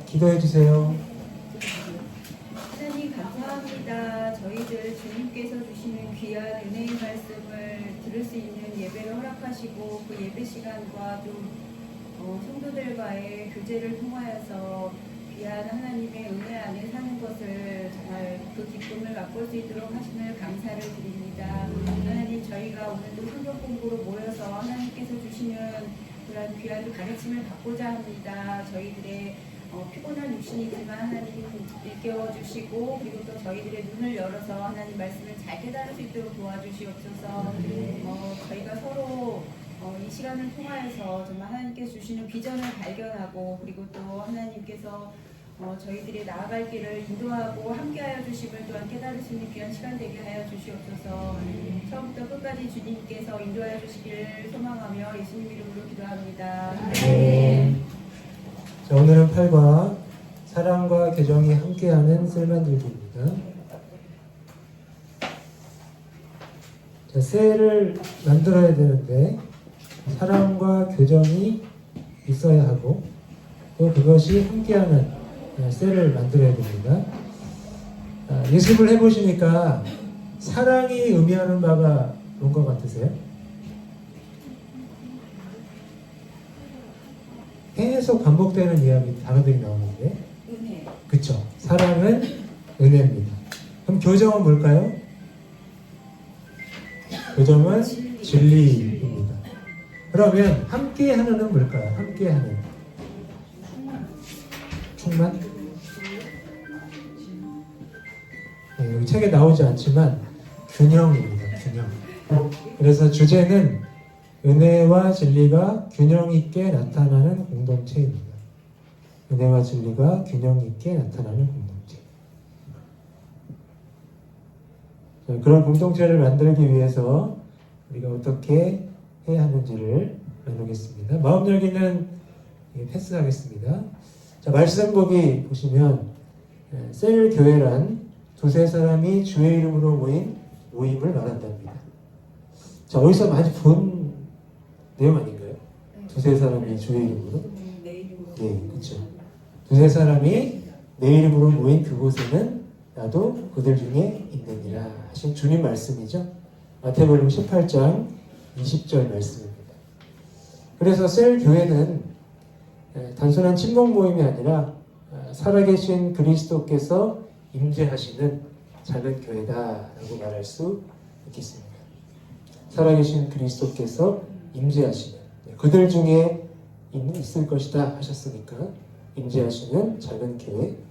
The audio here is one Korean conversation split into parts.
기도해 주세요. 하나님 감사합니다. 저희들 주님께서 주시는 귀한 은혜의 말씀을 들을 수 있는 예배를 허락하시고 그 예배 시간과 또 성도들과의 교제를 통하여서 귀한 하나님의 은혜 안에 사는 것을 정말 그 기쁨을 맛볼 수 있도록 하심을 감사를 드립니다. 하나님, 저희가 오늘도 성경 공부로 모여서 하나님께서 주시는 그런 귀한 가르침을 받고자 합니다. 저희들의 피곤한 육신이지만 하나님 일깨워 주시고, 그리고 또 저희들의 눈을 열어서 하나님 말씀을 잘 깨달을 수 있도록 도와주시옵소서. 저희가 서로 이 시간을 통하여서 정말 하나님께서 주시는 비전을 발견하고, 그리고 또 하나님께서 저희들이 나아갈 길을 인도하고 함께하여 주심을 또한 깨달을 수 있는 귀한 시간 되게 하여 주시옵소서. 처음부터 끝까지 주님께서 인도하여 주시기를 소망하며 예수님 이름으로 기도합니다. 자, 오늘은 8과 사랑과 교정이 함께하는 셀만들기입니다. 자, 셀을 만들어야 되는데 사랑과 교정이 있어야 하고 또 그것이 함께하는 셀을 만들어야 됩니다. 예습을 해보시니까 사랑이 의미하는 바가 뭔 것 같으세요? 계속 반복되는 이야기 단어들이 나오는데, 은혜. 그쵸? 사랑은 은혜입니다. 그럼 교정은 뭘까요? 교정은 진리입니다. 그러면 함께하는은 뭘까요? 함께하는 충만? 네, 여기 책에 나오지 않지만 균형입니다. 균형. 그래서 주제는 은혜와 진리가 균형 있게 나타나는 공동체입니다. 은혜와 진리가 균형 있게 나타나는 공동체. 자, 그런 공동체를 만들기 위해서 우리가 어떻게 해야 하는지를 나누겠습니다. 마음 열기는 패스하겠습니다. 자, 말씀 보기 보시면 셀 교회란 두세 사람이 주의 이름으로 모인 모임을 말한답니다. 자, 어디서 많이 본 내용 아닌가요? 두세 사람이 주의 이름으로? 내 이름으로. 네, 그렇죠. 두세 사람이 내 이름으로 모인 그곳에는 나도 그들 중에 있느니라 하신 주님 말씀이죠. 마태복음 18장 20절 말씀입니다. 그래서 셀 교회는 단순한 친목 모임이 아니라 살아계신 그리스도께서 임재하시는 작은 교회다라고 말할 수 있겠습니다. 살아계신 그리스도께서 임재하시는, 그들 중에 있을 것이다 하셨으니까 임재하시는 작은 교회입니다.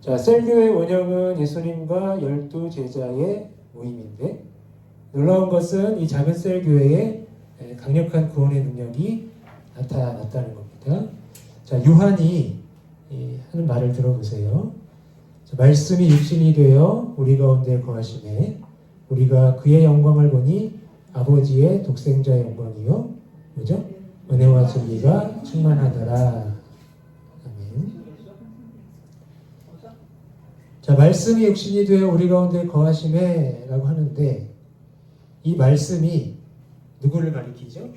자, 셀교회 원형은 예수님과 12 제자의 모임인데, 놀라운 것은 이 작은 셀교회에 강력한 구원의 능력이 나타났다는 겁니다. 자, 요한이 하는 말을 들어보세요. 자, 말씀이 육신이 되어 우리 가운데 거하시매 우리가 그의 영광을 보니 아버지의 독생자의 영광이요, 뭐죠? 은혜와 진리가 충만하더라. 아멘. 자, 말씀이 육신이 되어 우리 가운데 거하시매 라고 하는데, 이 말씀이 누구를 가리키죠?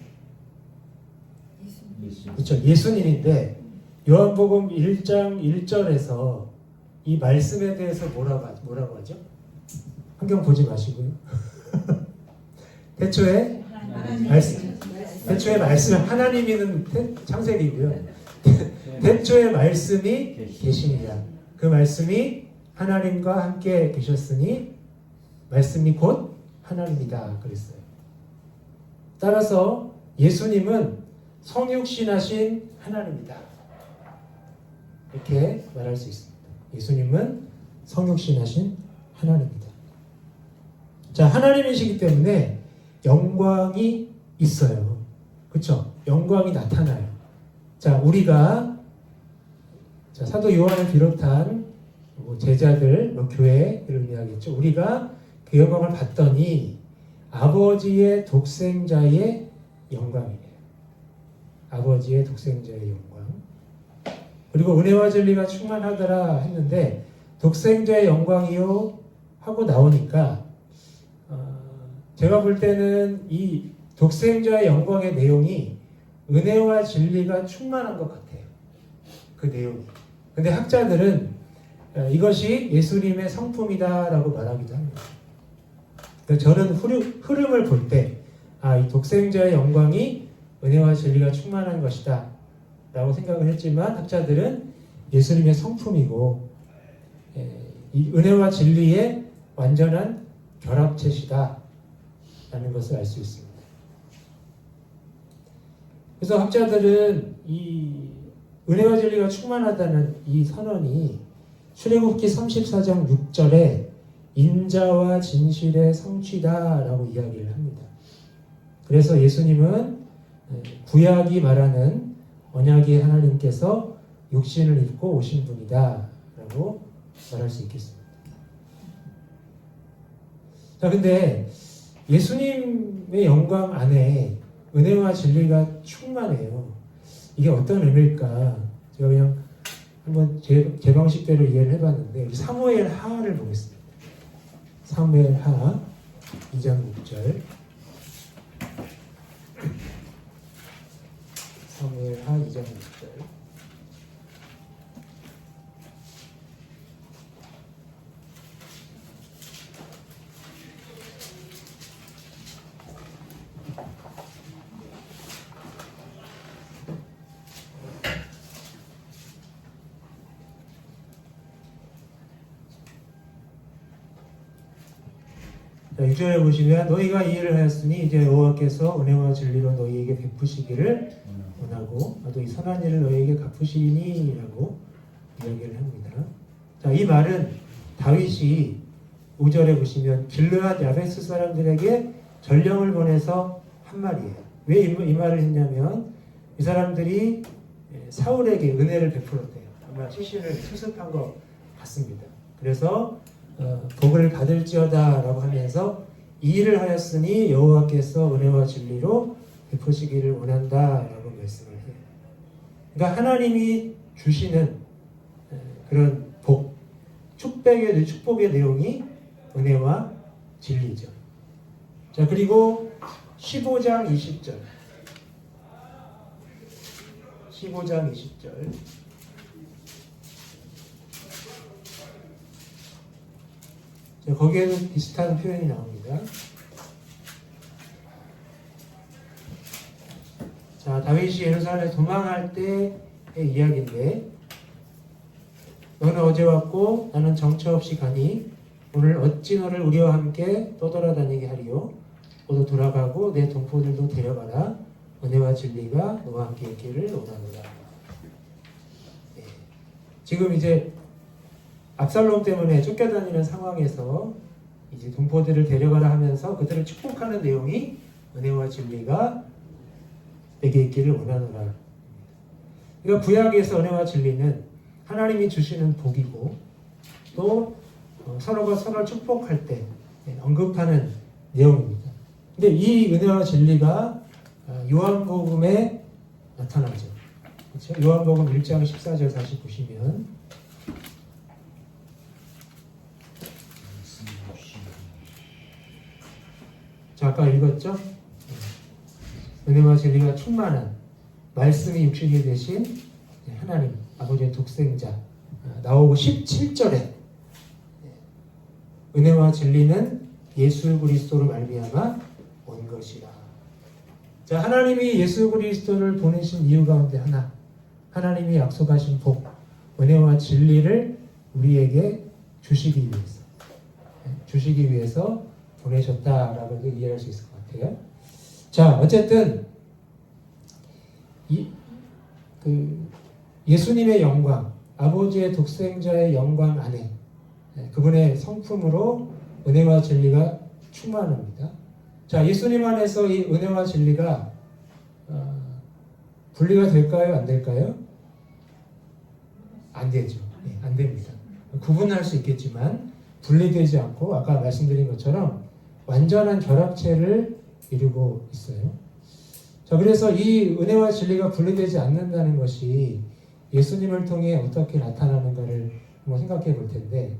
그렇죠. 예수님인데, 요한복음 1장 1절에서 이 말씀에 대해서 뭐라고 하죠? 환경 보지 마시고요. 태초에 말씀. 태초에 말씀, 하나님이는 창세기고요. 태초에 말씀이 계시니라. 그 말씀이 하나님과 함께 계셨으니 말씀이 곧 하나님이다 그랬어요. 따라서 예수님은 성육신하신 하나님이다, 이렇게 말할 수 있습니다. 예수님은 성육신하신 하나님이다. 자, 하나님이시기 때문에 영광이 있어요. 그렇죠? 영광이 나타나요. 자, 우리가 사도 요한을 비롯한 제자들, 교회를 의미하겠죠. 우리가 그 영광을 봤더니 아버지의 독생자의 영광이에요. 아버지의 독생자의 영광. 그리고 은혜와 진리가 충만하더라 했는데, 독생자의 영광이요 하고 나오니까 제가 볼 때는 이 독생자의 영광의 내용이 은혜와 진리가 충만한 것 같아요. 그 내용이. 근데 학자들은 이것이 예수님의 성품이다라고 말하기도 합니다. 그래서 저는 흐름을 볼 때, 이 독생자의 영광이 은혜와 진리가 충만한 것이다 라고 생각을 했지만, 학자들은 예수님의 성품이고 이 은혜와 진리의 완전한 결합체시다 라는 것을 알 수 있습니다. 그래서 학자들은 이 은혜와 진리가 충만하다는 이 선언이 출애굽기 34장 6절에 인자와 진실의 성취다라고 이야기를 합니다. 그래서 예수님은 구약이 말하는 언약의 하나님께서 육신을 입고 오신 분이다라고 말할 수 있겠습니다. 자, 근데 예수님의 영광 안에 은혜와 진리가 충만해요. 이게 어떤 의미일까? 제가 그냥 한번 제 방식대로 이해를 해봤는데, 우리 사무엘 하를 보겠습니다. 사무엘 하 2장 6절. 사무엘 하 2장 6절. 자, 6절에 보시면 너희가 이해를 하였으니 이제 여호와께서 은혜와 진리로 너희에게 베푸시기를 원하고 나도 이 선한 일을 너희에게 갚으시니 라고 이야기를 합니다. 자, 이 말은 다윗이 5절에 보시면 길르앗 야베스 사람들에게 전령을 보내서 한 말이에요. 왜 이 말을 했냐면 이 사람들이 사울에게 은혜를 베풀었대요. 아마 시신을 수습한 것 같습니다. 그래서 복을 받을지어다 라고 하면서 이 일을 하였으니 여호와께서 은혜와 진리로 베푸시기를 원한다 라고 말씀을 해요. 그러니까 하나님이 주시는 그런 복, 축복의 내용이 은혜와 진리죠. 자, 그리고 15장 20절 15장 20절 거기에도 비슷한 표현이 나옵니다. 자, 다윗이 예루살렘에 도망할 때의 이야기인데, 너는 어제 왔고 나는 정처 없이 가니 오늘 어찌 너를 우리와 함께 떠돌아다니게 하리요. 모두 돌아가고 내 동포들도 데려가라. 은혜와 진리가 너와 함께 있기를 원하노라. 네. 지금 이제 압살롬 때문에 쫓겨다니는 상황에서 이제 동포들을 데려가라 하면서 그들을 축복하는 내용이 은혜와 진리가 내게 있기를 원하노라. 그러니까 구약에서 은혜와 진리는 하나님이 주시는 복이고 또 서로가 서로를 축복할 때 언급하는 내용입니다. 근데 이 은혜와 진리가 요한복음에 나타나죠. 그렇죠? 요한복음 1장 14절 다시 보시면 자, 아까 읽었죠? 은혜와 진리가 충만한 말씀이 육신이 되신 하나님 아버지의 독생자 나오고 17절에 은혜와 진리는 예수 그리스도로 말미암아 온 것이라. 자, 하나님이 예수 그리스도를 보내신 이유 가운데 하나, 하나님이 약속하신 복, 은혜와 진리를 우리에게 주시기 위해서 보내셨다라고 이해할 수 있을 것 같아요. 자, 어쨌든 예수님의 영광, 아버지의 독생자의 영광 안에 그분의 성품으로 은혜와 진리가 충만합니다. 자, 예수님 안에서 이 은혜와 진리가 분리가 될까요? 안 될까요? 안 되죠. 네, 안 됩니다. 구분할 수 있겠지만 분리되지 않고 아까 말씀드린 것처럼 완전한 결합체를 이루고 있어요. 자, 그래서 이 은혜와 진리가 분리되지 않는다는 것이 예수님을 통해 어떻게 나타나는가를 한번 생각해 볼 텐데,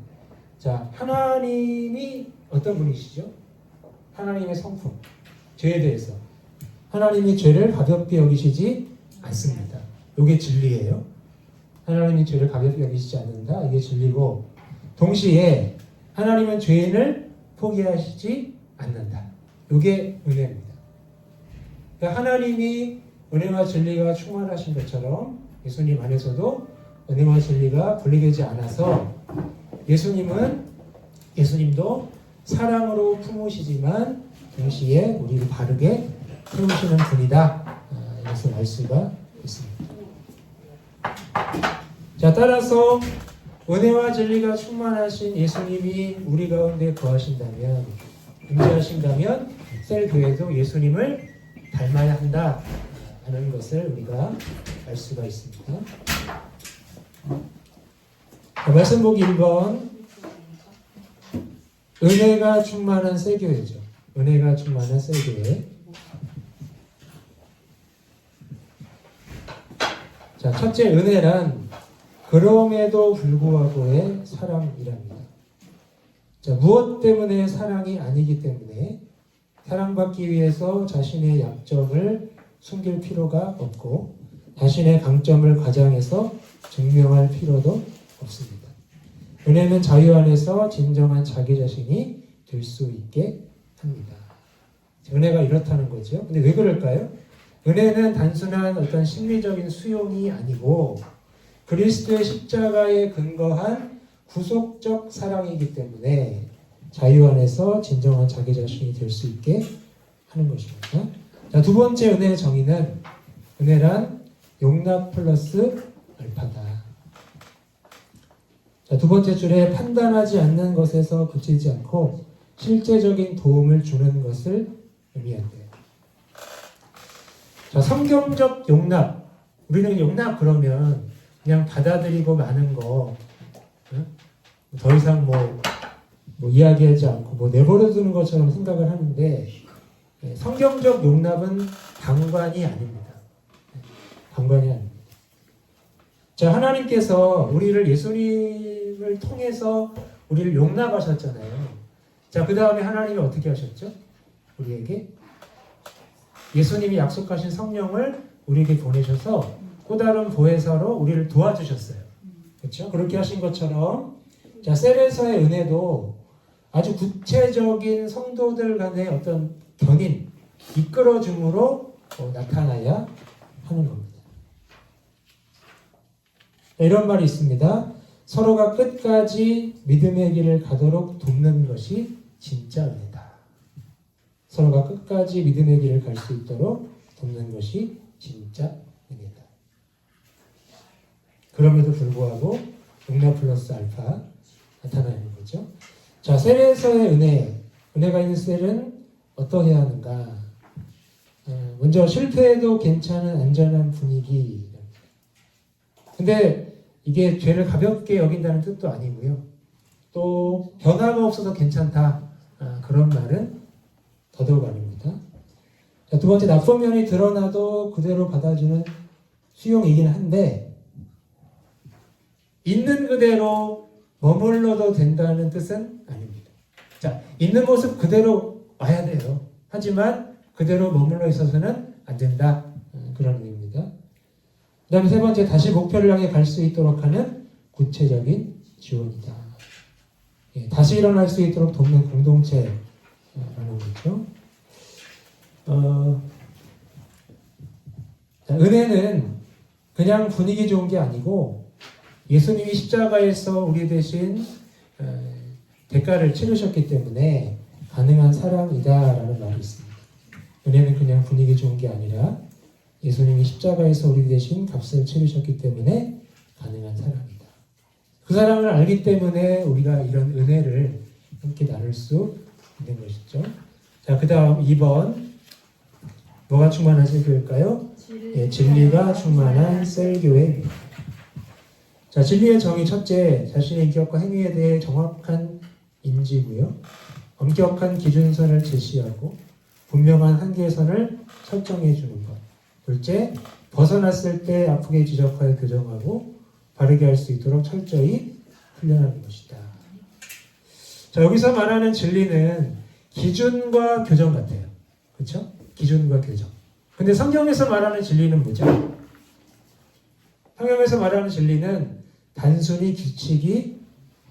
자, 하나님이 어떤 분이시죠? 하나님의 성품, 죄에 대해서 하나님이 죄를 가볍게 여기시지 않습니다. 이게 진리예요. 하나님이 죄를 가볍게 여기시지 않는다. 이게 진리고, 동시에 하나님은 죄인을 포기하시지 않는다. 이게 은혜입니다. 그러니까 하나님이 은혜와 진리가 충만하신 것처럼 예수님 안에서도 은혜와 진리가 분리되지 않아서 예수님도 사랑으로 품으시지만 동시에 우리를 바르게 세우시는 분이다. 이것을 알 수가 있습니다. 자, 따라서 은혜와 진리가 충만하신 예수님이 우리 가운데 거하신다면, 임재하신다면 셀교회도 예수님을 닮아야 한다 하는 것을 우리가 알 수가 있습니다. 자, 말씀 보기 1번. 은혜가 충만한 셀교회죠. 은혜가 충만한 셀교회. 자, 첫째, 은혜란 그럼에도 불구하고의 사랑이랍니다. 자, 무엇 때문에 사랑이 아니기 때문에 사랑받기 위해서 자신의 약점을 숨길 필요가 없고 자신의 강점을 과장해서 증명할 필요도 없습니다. 은혜는 자유 안에서 진정한 자기 자신이 될 수 있게 합니다. 은혜가 이렇다는 거죠. 근데 왜 그럴까요? 은혜는 단순한 어떤 심리적인 수용이 아니고 그리스도의 십자가에 근거한 구속적 사랑이기 때문에 자유 안에서 진정한 자기 자신이 될 수 있게 하는 것입니다. 자, 두 번째 은혜의 정의는 은혜란 용납 플러스 알파다. 자, 두 번째 줄에 판단하지 않는 것에서 그치지 않고 실제적인 도움을 주는 것을 의미한대요. 자, 성경적 용납. 우리는 용납 그러면 그냥 받아들이고 마는 거, 더 이상 뭐 이야기하지 않고 내버려 두는 것처럼 생각을 하는데, 성경적 용납은 방관이 아닙니다. 방관이 아닙니다. 자, 하나님께서 우리를 예수님을 통해서 우리를 용납하셨잖아요. 자, 그 다음에 하나님이 어떻게 하셨죠? 우리에게 예수님이 약속하신 성령을 우리에게 보내셔서 또 다른 보혜사로 우리를 도와주셨어요. 그렇죠? 그렇게 하신 것처럼, 자, 셀에서의 은혜도 아주 구체적인 성도들 간의 어떤 견인, 이끌어줌으로 나타나야 하는 겁니다. 이런 말이 있습니다. 서로가 끝까지 믿음의 길을 가도록 돕는 것이 진짜 은혜다. 서로가 끝까지 믿음의 길을 갈 수 있도록 돕는 것이 진짜 은혜다. 그럼에도 불구하고 용납 플러스 알파 나타나는 거죠. 자, 셀에서의 은혜가 있는 셀은 어떠해야 하는가? 먼저 실패해도 괜찮은 안전한 분위기. 근데 이게 죄를 가볍게 여긴다는 뜻도 아니고요. 또 변화가 없어서 괜찮다. 그런 말은 더더욱 아닙니다. 자, 두 번째, 나쁜 면이 드러나도 그대로 받아주는 수용이긴 한데 있는 그대로 머물러도 된다는 뜻은 아닙니다. 자, 있는 모습 그대로 와야 돼요. 하지만 그대로 머물러 있어서는 안 된다. 그런 의미입니다. 그 다음에 세 번째, 다시 목표를 향해 갈 수 있도록 하는 구체적인 지원이다. 다시 일어날 수 있도록 돕는 공동체라는 거죠. 은혜는 그냥 분위기 좋은 게 아니고 예수님이 십자가에서 우리 대신 대가를 치르셨기 때문에 가능한 사랑이다라는 말이 있습니다. 은혜는 그냥 분위기 좋은 게 아니라 예수님이 십자가에서 우리 대신 값을 치르셨기 때문에 가능한 사랑이다. 그 사랑을 알기 때문에 우리가 이런 은혜를 함께 나눌 수 있는 것이죠. 자, 그 다음 2번. 뭐가 충만한 셀교회일까요? 진리가 충만한 셀교회입니다. 자, 진리의 정의 첫째, 자신의 인격과 행위에 대해 정확한 인지고요. 엄격한 기준선을 제시하고 분명한 한계선을 설정해 주는 것. 둘째, 벗어났을 때 아프게 지적하여 교정하고 바르게 할 수 있도록 철저히 훈련하는 것이다. 자, 여기서 말하는 진리는 기준과 교정 같아요. 그렇죠? 기준과 교정. 근데 성경에서 말하는 진리는 뭐죠? 성경에서 말하는 진리는 단순히 규칙이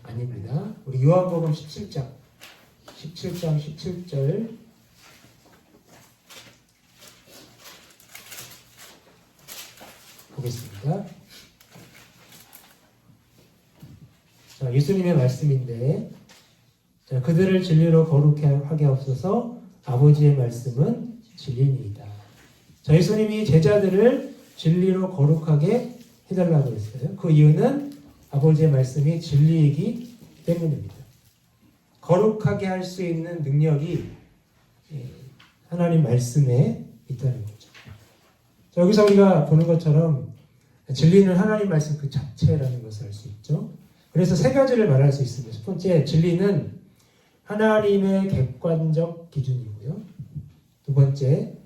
아닙니다. 우리 요한복음 17장 17절 보겠습니다. 자, 예수님의 말씀인데, 자, 그들을 진리로 거룩하게 하게 하옵소서. 아버지의 말씀은 진리니이다. 자, 예수님이 제자들을 진리로 거룩하게 해달라고 했어요. 그 이유는 아버지의 말씀이 진리이기 때문입니다. 거룩하게 할 수 있는 능력이 하나님 말씀에 있다는 거죠. 자, 여기서 우리가 보는 것처럼 진리는 하나님 말씀 그 자체라는 것을 알 수 있죠. 그래서 세 가지를 말할 수 있습니다. 첫 번째, 진리는 하나님의 객관적 기준이고요. 두 번째,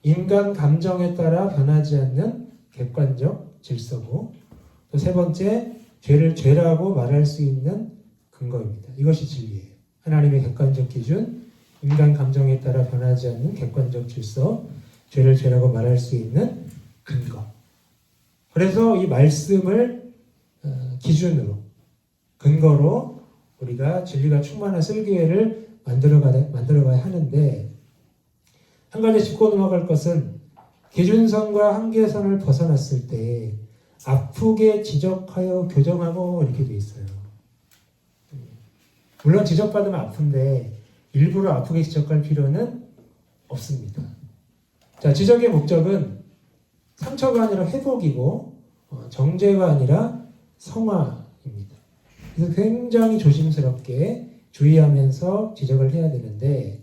인간 감정에 따라 변하지 않는 객관적 질서고, 또 세 번째, 죄를 죄라고 말할 수 있는 근거입니다. 이것이 진리예요. 하나님의 객관적 기준, 인간 감정에 따라 변하지 않는 객관적 질서, 죄를 죄라고 말할 수 있는 근거. 그래서 이 말씀을 기준으로, 근거로 우리가 진리가 충만한 설교회를 만들어가야 하는데, 한 가지 짚고 넘어갈 것은 기준선과 한계선을 벗어났을 때 아프게 지적하여 교정하고 이렇게 돼 있어요. 물론 지적받으면 아픈데 일부러 아프게 지적할 필요는 없습니다. 자, 지적의 목적은 상처가 아니라 회복이고 정죄가 아니라 성화입니다. 그래서 굉장히 조심스럽게 주의하면서 지적을 해야 되는데,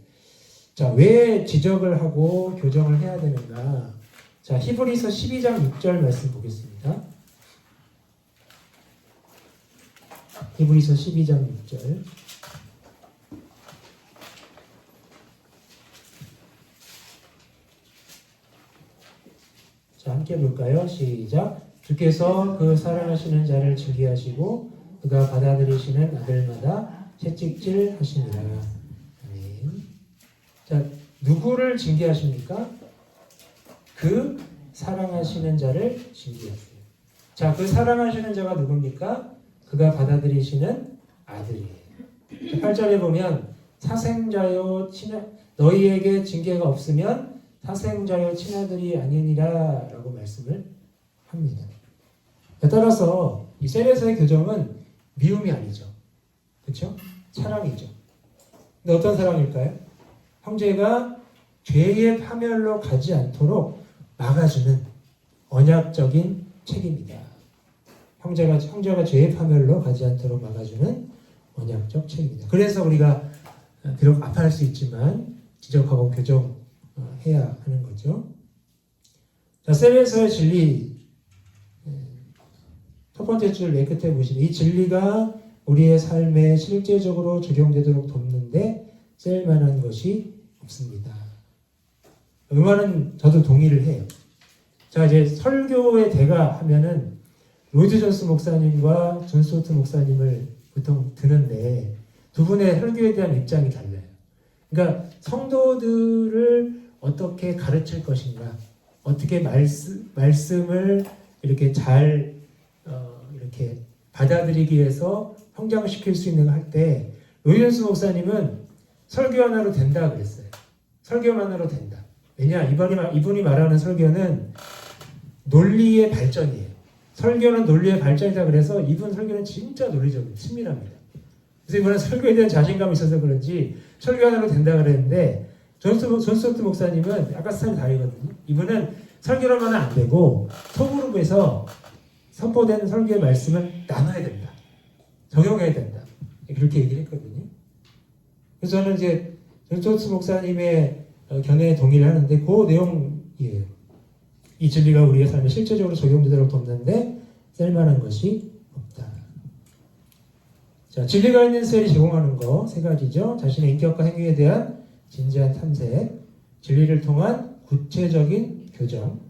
자, 왜 지적을 하고 교정을 해야 되는가? 자, 히브리서 12장 6절 말씀 보겠습니다. 히브리서 12장 6절. 자, 함께 볼까요? 시작. 주께서 그 사랑하시는 자를 즐기하시고 그가 받아들이시는 아들마다 채찍질 하시니라. 아멘. 자, 누구를 징계하십니까? 그 사랑하시는 자를 징계하세요. 자, 그 사랑하시는 자가 누굽니까? 그가 받아들이시는 아들이에요. 8절에 보면 사생자요 너희에게 징계가 없으면 사생자요 친아들이 아니니라 라고 말씀을 합니다. 따라서 이 셀에서의 교정은 미움이 아니죠. 그렇죠? 사랑이죠. 근데 어떤 사랑일까요? 형제가 죄의 파멸로 가지 않도록 막아주는 언약적인 책임이다. 형제가 죄의 파멸로 가지 않도록 막아주는 언약적 책임이다. 그래서 우리가 비록 아파할 수 있지만 지적하고 교정해야 하는 거죠. 자, 셀에서의 진리, 첫 번째 줄 맨 끝에 보시면 이 진리가 우리의 삶에 실제적으로 적용되도록 돕는데 셀만한 것이 없습니다. 이 말은 저도 동의를 해요. 자, 이제 설교의 대가 하면은 로이드 존스 목사님과 존 스토트 목사님을 보통 드는데 두 분의 설교에 대한 입장이 달라요. 그러니까 성도들을 어떻게 가르칠 것인가, 어떻게 말씀을 이렇게 잘 이렇게 받아들이기 위해서 성장시킬 수 있는 걸 할 때 로이드 존스 목사님은 설교 하나로 된다 그랬어요. 설교만으로 된다. 왜냐? 이분이 말하는 설교는 논리의 발전이에요. 설교는 논리의 발전이다 그래서 이분 설교는 진짜 논리적이에요. 친밀합니다. 그래서 이번에 설교에 대한 자신감이 있어서 그런지 설교 하나로 된다 그랬는데 존 스토트 목사님은 약간 스타일이 다르거든요. 이분은 설교로만은 안 되고 소그룹에서 선포된 설교의 말씀을 나눠야 된다. 적용해야 된다. 그렇게 얘기를 했거든요. 그래서 저는 이제 존 스토트 목사님의 견해에 동의를 하는데 그 내용이에요. 이 진리가 우리의 삶에 실제적으로 적용되도록 돕는데 쓸만한 것이 없다. 자, 진리가 있는 셀이 제공하는 거 세 가지죠. 자신의 인격과 행위에 대한 진지한 탐색, 진리를 통한 구체적인 교정,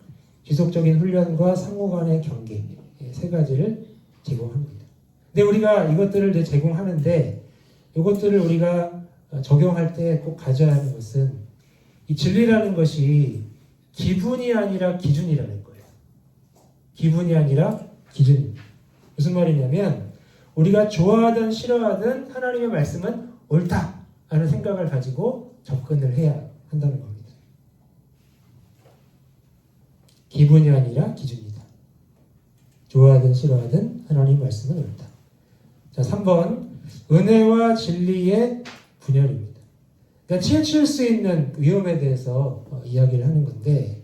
지속적인 훈련과 상호 간의 경계, 세 가지를 제공합니다. 근데 우리가 이것들을 이제 제공하는데 이것들을 우리가 적용할 때 꼭 가져야 하는 것은 이 진리라는 것이 기분이 아니라 기준이라는 거예요. 기분이 아니라 기준입니다. 무슨 말이냐면 우리가 좋아하든 싫어하든 하나님의 말씀은 옳다 하는 생각을 가지고 접근을 해야 한다는 겁니다. 기분이 아니라 기준이다. 좋아하든 싫어하든 하나님의 말씀은 옳다. 자, 3번 은혜와 진리의 분열입니다. 그러니까 치우칠 수 있는 위험에 대해서 이야기를 하는 건데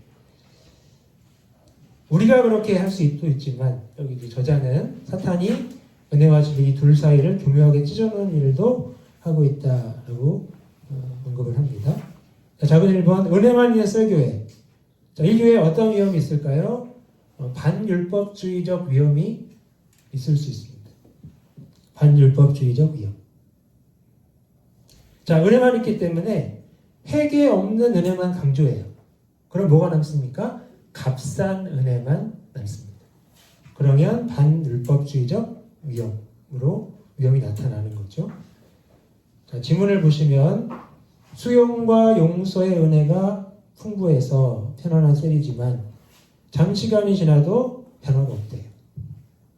우리가 그렇게 할 수도 있지만 여기 이제 저자는 사탄이 은혜와 진리 둘 사이를 교묘하게 찢어놓은 일도 하고 있다라고 언급을 합니다. 자, 작은 1번 은혜만 있는 셀교회. 자, 이 교회에 어떤 위험이 있을까요? 반율법주의적 위험이 있을 수 있습니다. 반율법주의적 위험. 자, 은혜만 있기 때문에 회개 없는 은혜만 강조해요. 그럼 뭐가 남습니까? 값싼 은혜만 남습니다. 그러면 반율법주의적 위험이 나타나는 거죠. 자, 지문을 보시면 수용과 용서의 은혜가 풍부해서 편안한 셀이지만 장시간이 지나도 변화가 없대요.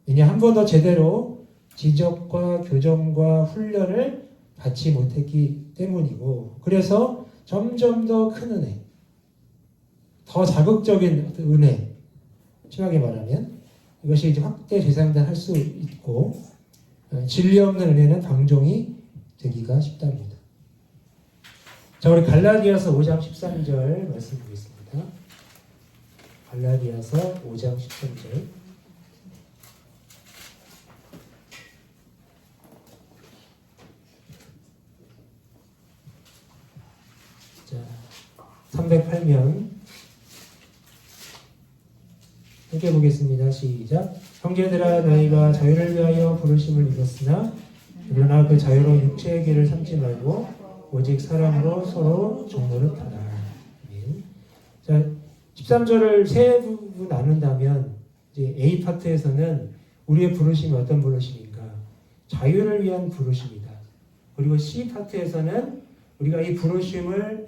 왜냐 한 번 더 제대로 지적과 교정과 훈련을 받지 못했기 때문이고 그래서 점점 더 큰 은혜, 더 자극적인 은혜, 심하게 말하면 이것이 이제 확대 재생할 수 있고 진리 없는 은혜는 방종이 되기가 쉽답니다. 자, 우리 갈라디아서 5장 13절 말씀 보겠습니다. 갈라디아서 5장 13절. 자, 308면 함께 보겠습니다. 시작. 형제들아 너희가 자유를 위하여 부르심을 입었으나 그러나 그 자유로 육체의 길을 삼지 말고 오직 사랑으로 서로 종노릇 하라. 아멘. 자, 13절을 세 부분 나눈다면 이제 A 파트에서는 우리의 부르심이 어떤 부르심인가? 자유를 위한 부르심이다. 그리고 C 파트에서는 우리가 이 부르심을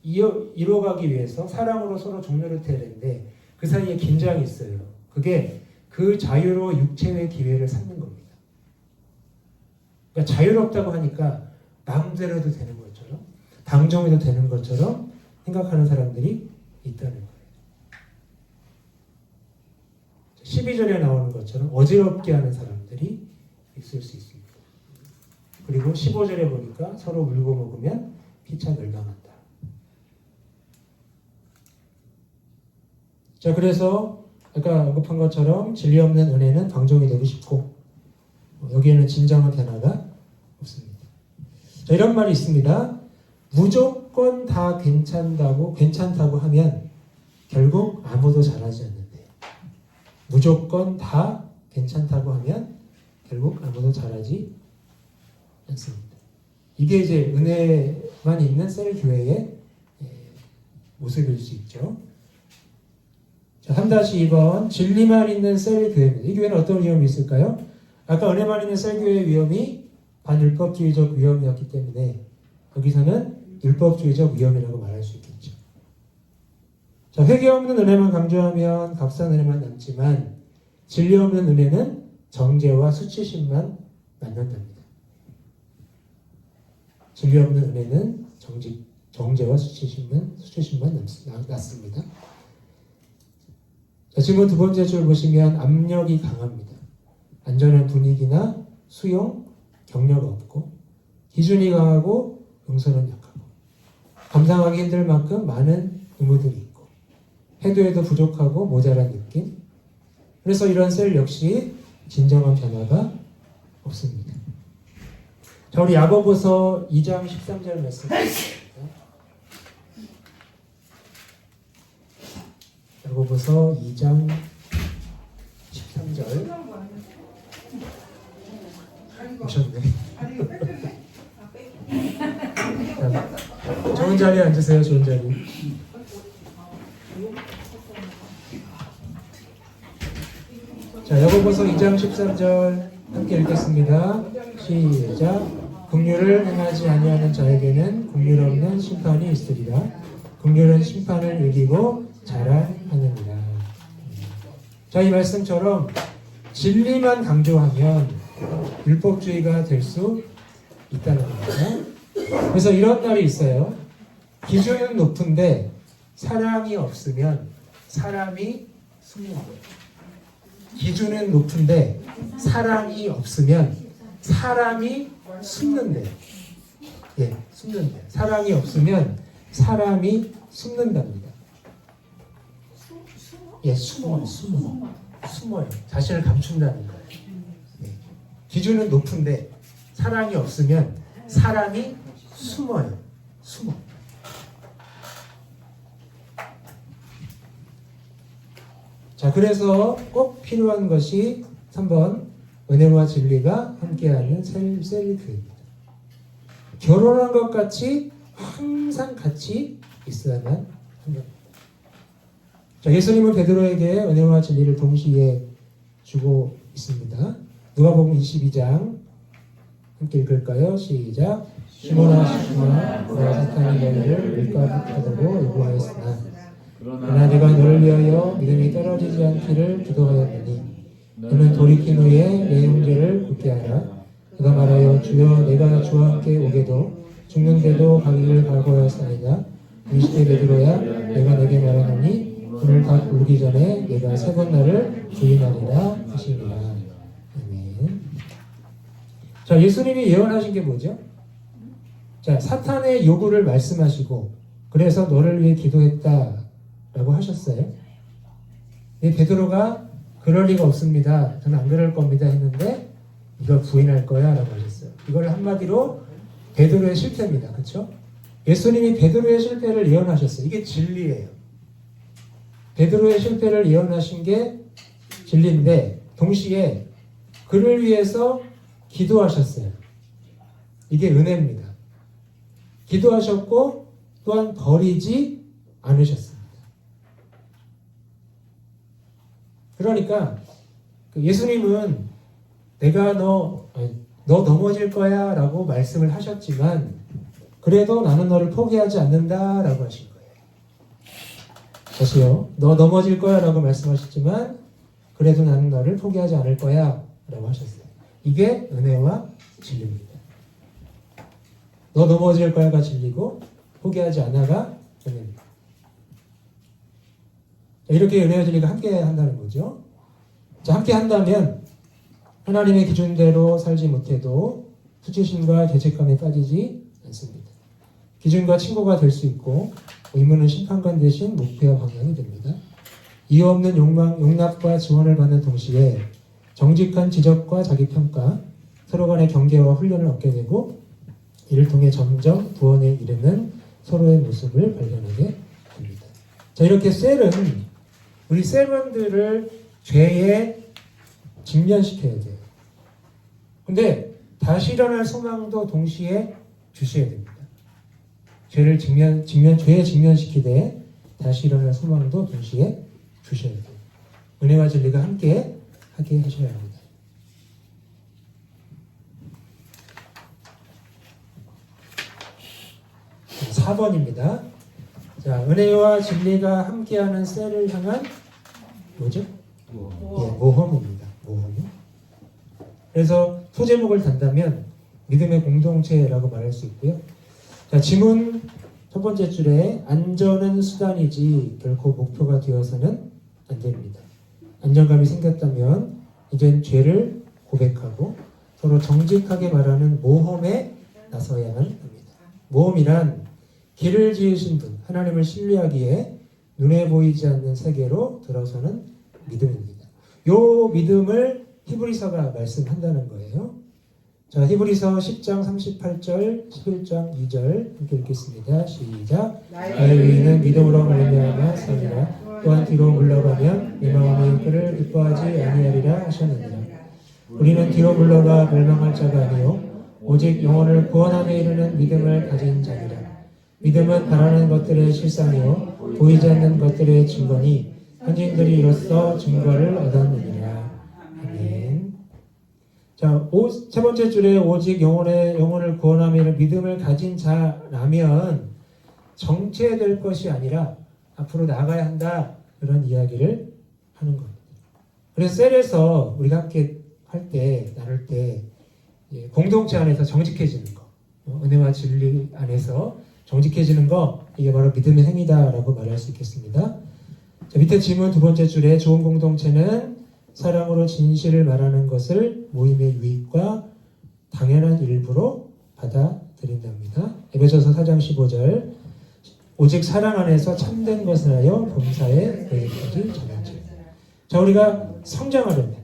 이뤄가기 위해서 사랑으로 서로 종노릇 해야 되는데 그 사이에 긴장이 있어요. 그게 그 자유로 육체의 기회를 삼는 겁니다. 그러니까 자유롭다고 하니까 마음대로 해도 되는 것처럼 방종해도 되는 것처럼 생각하는 사람들이 있다는 거예요. 12절에 나오는 것처럼 어지럽게 하는 사람들이 있을 수 있습니다. 그리고 15절에 보니까 서로 물고 먹으면 피차 멸망한다. 자, 그래서 아까 언급한 것처럼 진리 없는 은혜는 방종이 되고 싶고 여기에는 진정한 변화가 없습니다. 자, 이런 말이 있습니다. 무조건 다 괜찮다고 하면 결국 아무도 잘하지 않는데 무조건 다 괜찮다고 하면 결국 아무도 잘하지 않습니다. 이게 이제 은혜만 있는 셀 교회의 모습일 수 있죠. 자, 3-2번 진리만 있는 셀 교회입니다. 이 교회는 어떤 위험이 있을까요? 아까 은혜만 있는 셀 교회의 위험이 반율법주의적 위험이었기 때문에 여기서는 율법주의적 위험이라고 말할 수 있겠죠. 자, 회개 없는 은혜만 강조하면 값싼 은혜만 남지만 진리 없는 은혜는 정죄와 수치심만 남는답니다. 진리 없는 은혜는 정죄와 수치심만 남습니다. 자, 지금 두 번째 줄 보시면 압력이 강합니다. 안전한 분위기나 수용, 격려가 없고 기준이 강하고 용서는 약하고 감당하기 힘들 만큼 많은 의무들이 있고 해도 부족하고 모자란 느낌. 그래서 이런 셀 역시 진정한 변화가 없습니다. 자, 우리 야고보서 2장 13절 말씀 야고보서 2장 13절 오셨네. 자, 좋은 자리에 앉으세요. 좋은 자리. 자, 야고보서 2장 13절 함께 읽겠습니다. 시작. 긍휼을 행하지 아니하는 자에게는 긍휼 없는 심판이 있으리라. 긍휼은 심판을 이기고 자랑하느니라. 자, 이 말씀처럼 진리만 강조하면 율법주의가 될 수 있다는 겁니다. 그래서 이런 날이 있어요. 기준은 높은데 사랑이 없으면 사람이 숨는 거예요. 기준은 높은데 사랑이 없으면 사람이 숨는데요. 예, 숨는데요. 사랑이 없으면 사람이 숨는답니다. 예, 숨어요. 자신을 감춘다는 거예요. 예. 기준은 높은데 사랑이 없으면 사람이 숨어요. 숨어. 자, 그래서 꼭 필요한 것이 3번 은혜와 진리가 함께하는 셀프입니다. 결혼한 것 같이 항상 같이 있어야만 합니다. 자, 예수님은 베드로에게 은혜와 진리를 동시에 주고 있습니다. 누가복음 22장 함께 읽을까요? 시작. 시몬아 시몬아 너가 사탄이 너희를 밀가하려고 요구하였으나 그러나 내가 너를 위하여 믿음이 떨어지지 않기를 기도하였느니 너는 돌이킨 후에 내 형제를 굳게 하라. 그가 말하여 주여 내가 주와 함께 오게도 죽는데도 가기를 갈구하였으니라. 이시되 베드로야 내가 내게 말하노니 오늘 다 울기 전에 내가 세 번 나를 부인하리라 하시니라. 아멘. 자, 예수님이 예언하신 게 뭐죠? 자, 사탄의 요구를 말씀하시고 그래서 너를 위해 기도했다라고 하셨어요. 이 베드로가 그럴 리가 없습니다. 저는 안 그럴 겁니다 했는데 이걸 부인할 거야 라고 하셨어요. 이걸 한마디로 베드로의 실패입니다. 그렇죠? 예수님이 베드로의 실패를 예언하셨어요. 이게 진리예요. 베드로의 실패를 예언하신 게 진리인데 동시에 그를 위해서 기도하셨어요. 이게 은혜입니다. 기도하셨고 또한 버리지 않으셨습니다. 그러니까 예수님은 내가 너 넘어질 거야 라고 말씀을 하셨지만 그래도 나는 너를 포기하지 않는다 라고 하신 거예요. 다시요. 너 넘어질 거야 라고 말씀하셨지만 그래도 나는 너를 포기하지 않을 거야 라고 하셨어요. 이게 은혜와 진리입니다. 너 넘어질 거야가 진리고 포기하지 않아가 은혜입니다. 이렇게 은혜와 진리가 함께 한다는 거죠. 자, 함께 한다면 하나님의 기준대로 살지 못해도 수치심과 죄책감에 빠지지 않습니다. 기준과 친구가 될 수 있고 의무는 심판관 대신 목표와 방향이 됩니다. 이유 없는 용납과 지원을 받는 동시에 정직한 지적과 자기평가, 서로 간의 경계와 훈련을 얻게 되고 이를 통해 점점 구원에 이르는 서로의 모습을 발견하게 됩니다. 자, 이렇게 셀은 우리 셀분들을 죄에 직면시켜야 돼요. 근데 다시 일어날 소망도 동시에 주셔야 됩니다. 죄에 직면시키되 다시 일어날 소망도 동시에 주셔야 돼요. 은혜와 진리가 함께 하게 하셔야 합니다. 자, 4번입니다. 자, 은혜와 진리가 함께하는 셀을 향한 뭐죠? 모험입니다. 모험. 그래서 소제목을 단다면 믿음의 공동체라고 말할 수 있고요. 자, 지문 첫 번째 줄에 안전은 수단이지 결코 목표가 되어서는 안 됩니다. 안정감이 생겼다면 이젠 죄를 고백하고 서로 정직하게 말하는 모험에 나서야만 합니다. 모험이란 길을 지으신 분, 하나님을 신뢰하기에 눈에 보이지 않는 세계로 들어서는 믿음입니다. 요 믿음을 히브리서가 말씀한다는 거예요. 자, 히브리서 10장 38절, 11장 2절 함께 읽겠습니다. 시작. 나의 의인은 믿음으로 말미암아 사니라. 또한 뒤로 물러가면 내 마음이 그를 기뻐하지 아니하리라 하셨느니라. 우리는 뒤로 물러가 멸망할 자가 아니요 오직 영혼을 구원함에 이르는 믿음을 가진 자니라. 믿음은 바라는 것들의 실상이요 보이지 않는 것들의 증거니 현지인들이 이로써 증거를 얻었느니라. 아멘. 자, 세 번째 줄에 오직 영혼을 구원함에 믿음을 가진 자라면 정체될 것이 아니라 앞으로 나가야 한다 그런 이야기를 하는 겁니다. 그래서 셀에서 우리가 함께 할 때, 나눌 때 공동체 안에서 정직해지는 거, 은혜와 진리 안에서 정직해지는 거, 이게 바로 믿음의 행위다라고 말할 수 있겠습니다. 자, 밑에 질문 두 번째 줄에 좋은 공동체는 사랑으로 진실을 말하는 것을 모임의 유익과 당연한 일부로 받아들인답니다. 에베소서 4장 15절 오직 사랑 안에서 참된 것을 하여 범사에 너희까지 전하지. 자, 우리가 성장하려면,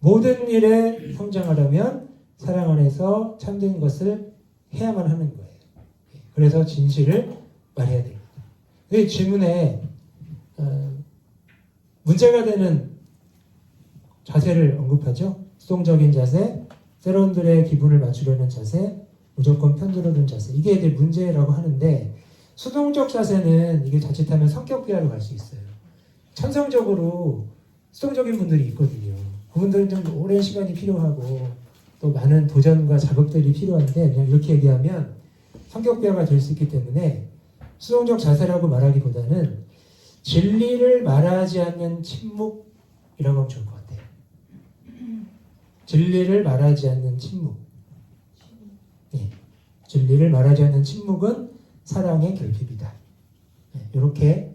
모든 일에 성장하려면 사랑 안에서 참된 것을 해야만 하는 거예요. 그래서 진실을 말해야 됩니다. 이 질문에 문제가 되는 자세를 언급하죠. 수동적인 자세, 세론들의 기분을 맞추려는 자세, 무조건 편들어주는 자세. 이게 이제 문제라고 하는데, 수동적 자세는 이게 자칫하면 성격 비하로 갈 수 있어요. 천성적으로 수동적인 분들이 있거든요. 그분들은 좀 오랜 시간이 필요하고 또 많은 도전과 작업들이 필요한데, 그냥 이렇게 얘기하면 성격 비하가 될 수 있기 때문에 수동적 자세라고 말하기보다는 진리를 말하지 않는 침묵이라고 하면 좋을 것 같아요. 진리를 말하지 않는 침묵. 네. 진리를 말하지 않는 침묵은 사랑의 결핍이다. 네. 이렇게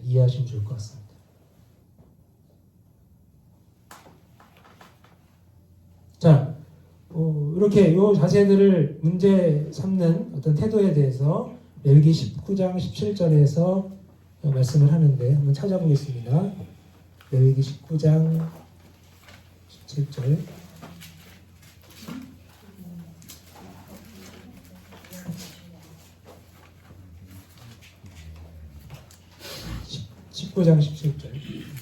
이해하시면 좋을 것 같습니다. 자, 이렇게 이 자세들을 문제 삼는 어떤 태도에 대해서 레위기 19장 17절에서 말씀을 하는데 한번 찾아보겠습니다. 레위기 19장 17절. (19장 17절)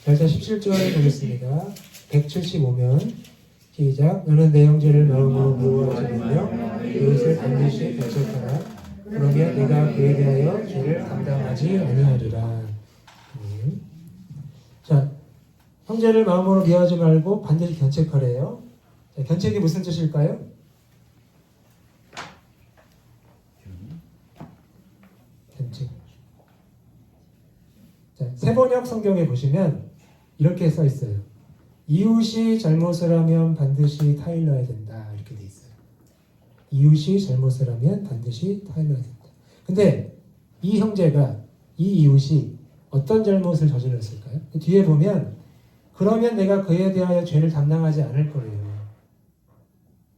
자, 17절 보겠습니다. 175면 시작. 너는 내 형제를 마음으로 미워하지 말며 이웃을 반드시 대적하라. 그러면 내가 그에 대하여 죄를 감당하지 아니하리라. 자, 형제를 마음으로 미워하지 말고 반드시 견책하래요. 자, 견책이 무슨 뜻일까요? 견책. 자, 세번역 성경에 보시면 이렇게 써 있어요. 이웃이 잘못을 하면 반드시 타일러야 된다. 이렇게 돼 있어요. 이웃이 잘못을 하면 반드시 타일러야 된다. 근데 이 형제가, 이 이웃이 어떤 잘못을 저질렀을까요? 뒤에 보면 그러면 내가 그에 대하여 죄를 담당하지 않을 거예요.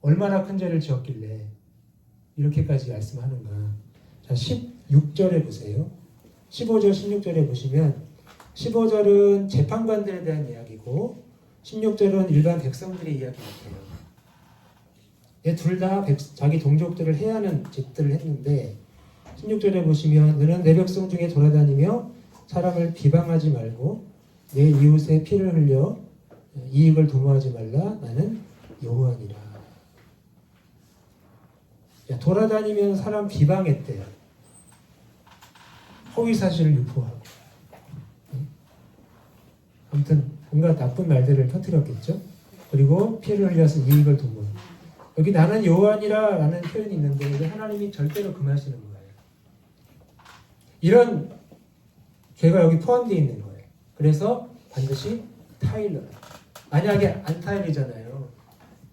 얼마나 큰 죄를 지었길래 이렇게까지 말씀하는가. 자, 16절에 보세요. 15절, 16절에 보시면 15절은 재판관들에 대한 이야기고 16절은 일반 백성들의 이야기 같아요. 둘 다 자기 동족들을 해야 하는 짓들을 했는데 16절에 보시면 너는 내 백성 중에 돌아다니며 사람을 비방하지 말고 내 이웃의 피를 흘려 이익을 도모하지 말라. 나는 여호와니라. 돌아다니면 사람 비방했대요. 허위사실을 유포하고 아무튼 뭔가 나쁜 말들을 터뜨렸겠죠. 그리고 피를 흘려서 이익을 도모. 여기 나는 여호와니라 라는 표현이 있는데 이제 하나님이 절대로 금하시는 거예요. 이런 죄가 여기 포함되어 있는 거예요. 그래서 반드시 타일러. 만약에 안 타일이잖아요.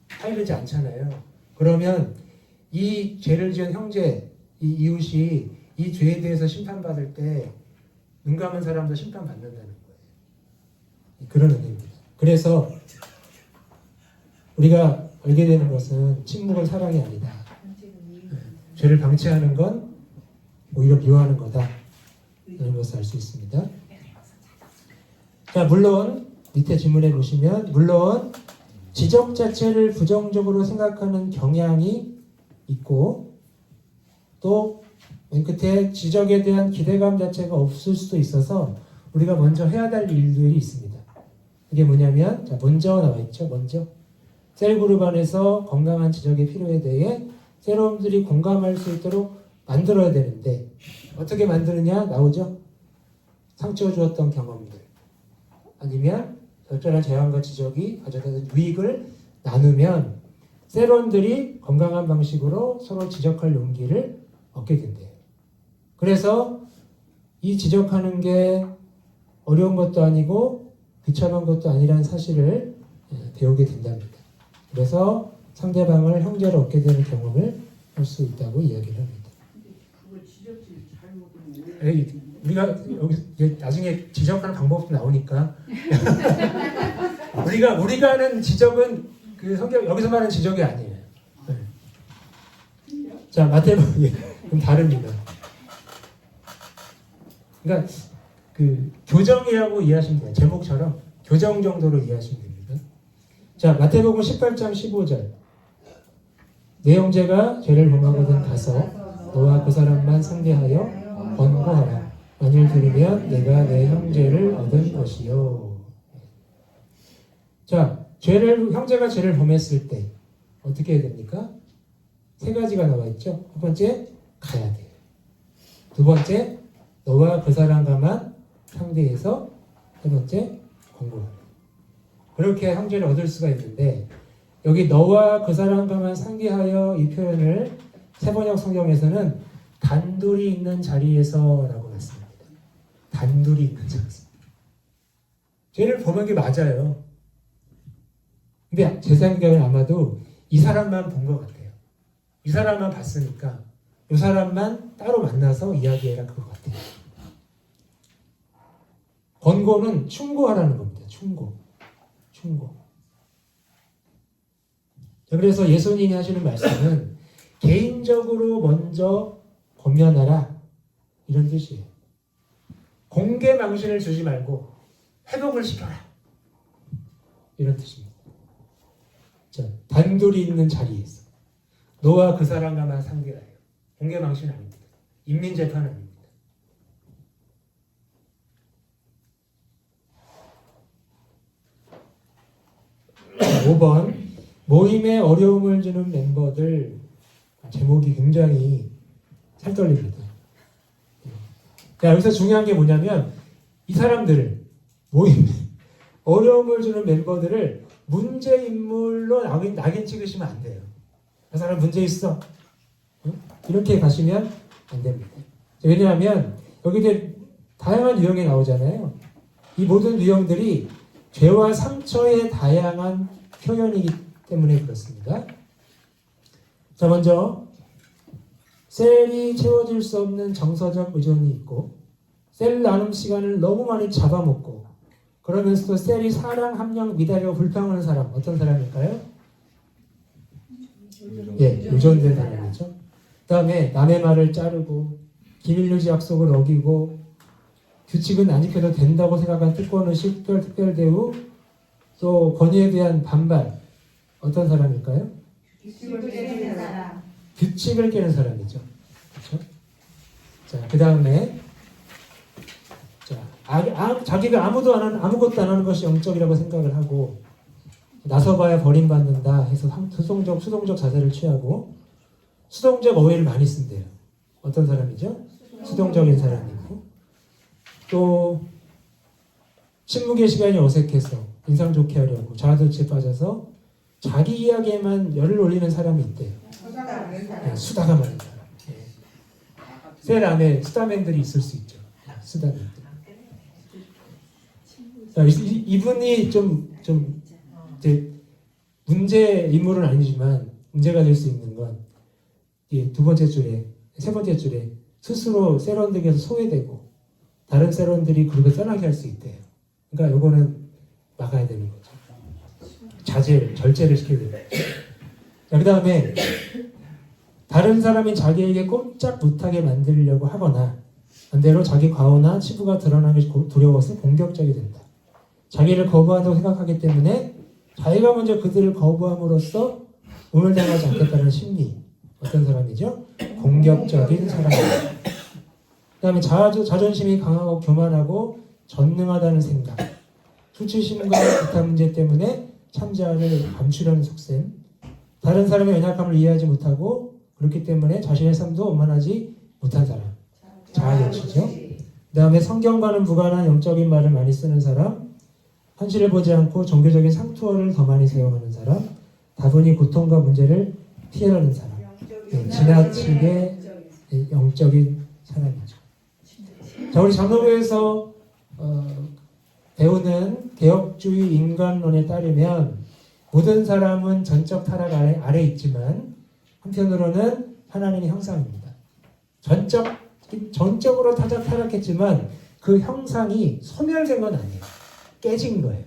타일르지 않잖아요. 그러면 이 죄를 지은 형제, 이 이웃이 이 죄에 대해서 심판받을 때 눈 감은 사람도 심판받는다는 거예요. 그런 의미입니다. 그래서 우리가 알게 되는 것은 침묵은 사랑이 아니다. 죄를 방치하는 건 오히려 미워하는 거다. 이런 것을 알 수 있습니다. 자, 물론 밑에 질문에 보시면 물론 지적 자체를 부정적으로 생각하는 경향이 있고 또 맨 끝에 지적에 대한 기대감 자체가 없을 수도 있어서 우리가 먼저 해야 될 일들이 있습니다. 이게 뭐냐면 자, 먼저 나와 있죠. 먼저 셀그룹 안에서 건강한 지적의 필요에 대해 셀러들이 공감할 수 있도록 만들어야 되는데 어떻게 만드느냐 나오죠. 상처 주었던 경험들, 아니면 적절한 제한과 지적이 가져다 준 유익을 나누면 세론들이 건강한 방식으로 서로 지적할 용기를 얻게 된대요. 그래서 이 지적하는 게 어려운 것도 아니고 비참한 것도 아니라는 사실을 배우게 된답니다. 그래서 상대방을 형제로 얻게 되는 경험을 할 수 있다고 이야기를 합니다. 그거 지적질 잘못하면 우리가 여기 이제 나중에 지적하는 방법도 나오니까 우리가 하는 지적은 그 성경 여기서 말하는 지적이 아니에요. 네. 자 마태복음 좀 다릅니다. 그러니까 그 교정이라고 이해하시면 돼요. 제목처럼 교정 정도로 이해하시면 됩니다. 자 마태복음 18장 15절 내 형제가 죄를 범하거든 가서 너와 그 사람만 상대하여 권고하라. 만일 들으면 내가 내 형제를 얻은 것이요. 자, 형제가 죄를 범했을 때 어떻게 해야 됩니까? 세 가지가 나와 있죠. 첫 번째, 가야 돼요. 두 번째, 너와 그 사람과만 상대해서 세 번째, 권고하라. 그렇게 형제를 얻을 수가 있는데 여기 너와 그 사람과만 상대하여 이 표현을 세번역 성경에서는 단둘이 있는 자리에서라고 했습니다. 단둘이 있는 자리에서. 죄를 범한 게 맞아요. 근데 제 생각에는 아마도 이 사람만 본 것 같아요. 이 사람만 봤으니까 이 사람만 따로 만나서 이야기해라 그것 같아요. 권고는 충고하라는 겁니다. 충고. 자, 그래서 예수님이 하시는 말씀은 개인적으로 먼저 권면하라 이런 뜻이에요. 공개 망신을 주지 말고 회복을 시켜라 이런 뜻입니다. 자, 단둘이 있는 자리에서 너와 그 사람과만 상대하여 공개 망신 아닙니다. 인민재판 아닙니다. 5번 모임에 어려움을 주는 멤버들 제목이 굉장히 살떨립니다. 자, 여기서 중요한 게 뭐냐면 이 사람들을 모임에 어려움을 주는 멤버들을 문제 인물로 낙인 찍으시면 안 돼요. 그 사람 문제 있어. 이렇게 가시면 안 됩니다. 왜냐하면 여기 이제 다양한 유형이 나오잖아요. 이 모든 유형들이 죄와 상처의 다양한 표현이기 때문에 그렇습니다. 자, 먼저 셀이 채워질 수 없는 정서적 의존이 있고 셀 나눔 시간을 너무 많이 잡아먹고 그러면서도 셀이 사랑, 함량, 미달이고 불평하는 사람 어떤 사람일까요? 의존된 사람이죠. 그 다음에 남의 말을 자르고 기밀유지 약속을 어기고 규칙은 안 지켜도 된다고 생각한 특권의식, 특별 대우 또 권위에 대한 반발 어떤 사람일까요? 규칙을 깨는 사람. 규칙을 깨는 사람이죠. 그렇죠? 자, 그 다음에 자기가 아무것도 안 하는 것이 영적이라고 생각을 하고 나서봐야 버림받는다 해서 수동적 자세를 취하고 수동적 어휘를 많이 쓴대요. 어떤 사람이죠? 수동적인 사람이고 또 침묵의 시간이 어색해서 인상 좋게 하려고 자아도취에 빠져서 자기 이야기에만 열을 올리는 사람이 있대요. 수다가 많은 사람. 셀 안에 수다맨들이 있을 수 있죠. 수다맨들. 자, 이분이 좀 이제 문제 인물은 아니지만 문제가 될 수 있는 건 두 번째 줄에 세 번째 줄에 스스로 세론들에게서 소외되고 다른 세론들이 그룹에 떠나게 할 수 있대요. 그러니까 요거는 막아야 되는 거죠. 절제를 시켜야 돼요. 자, 그 다음에 다른 사람이 자기에게 꼼짝 못하게 만들려고 하거나 반대로 자기 과오나 치부가 드러나기 두려워서 공격적이 된다. 자기를 거부한다고 생각하기 때문에 자기가 먼저 그들을 거부함으로써 우물당하지 않겠다는 심리. 어떤 사람이죠? 공격적인 사람입니다. 그 다음에 자존심이 강하고 교만하고 전능하다는 생각. 수치심과 기타 문제 때문에 참자를 감추려는 속셈. 다른 사람의 연약함을 이해하지 못하고 그렇기 때문에 자신의 삶도 원만하지 못한 사람. 자아도취죠. 그 다음에 성경과는 무관한 영적인 말을 많이 쓰는 사람, 현실을 보지 않고 종교적인 상투어를 더 많이 사용하는 사람, 다분히 고통과 문제를 피하려는 사람, 지나치게 영적인 사람이죠. 자, 우리 장로교에서 배우는 개혁주의 인간론에 따르면 모든 사람은 전적 타락 아래 있지만 한편으로는 하나님의 형상입니다. 전적으로 타락했지만 그 형상이 소멸된 건 아니에요. 깨진 거예요.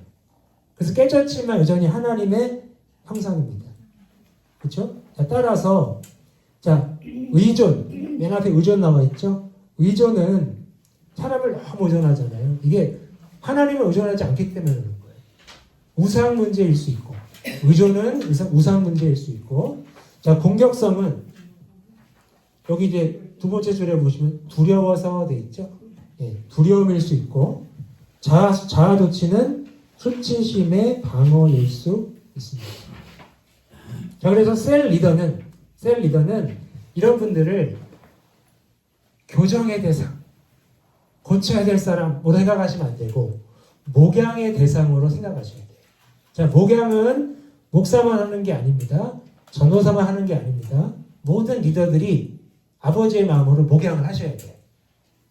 그래서 깨졌지만 여전히 하나님의 형상입니다. 그렇죠? 자, 따라서 자, 의존, 맨 앞에 의존 나와 있죠? 의존은 사람을 너무 의존하잖아요. 이게 하나님을 의존하지 않기 때문에 그런 거예요. 우상 문제일 수 있고, 의존은 우상 문제일 수 있고, 자, 공격성은 여기 이제 두 번째 줄에 보시면 두려워서 돼 있죠? 예, 두려움일 수 있고, 자아도취는 수치심의 방어일 수 있습니다. 자, 그래서 셀 리더는 이런 분들을 교정의 대상, 고쳐야 될 사람, 뭐 생각하시면 안 되고, 목양의 대상으로 생각하셔야 돼요. 자, 목양은 목사만 하는 게 아닙니다. 전도사만 하는 게 아닙니다. 모든 리더들이 아버지의 마음으로 목양을 하셔야 돼요.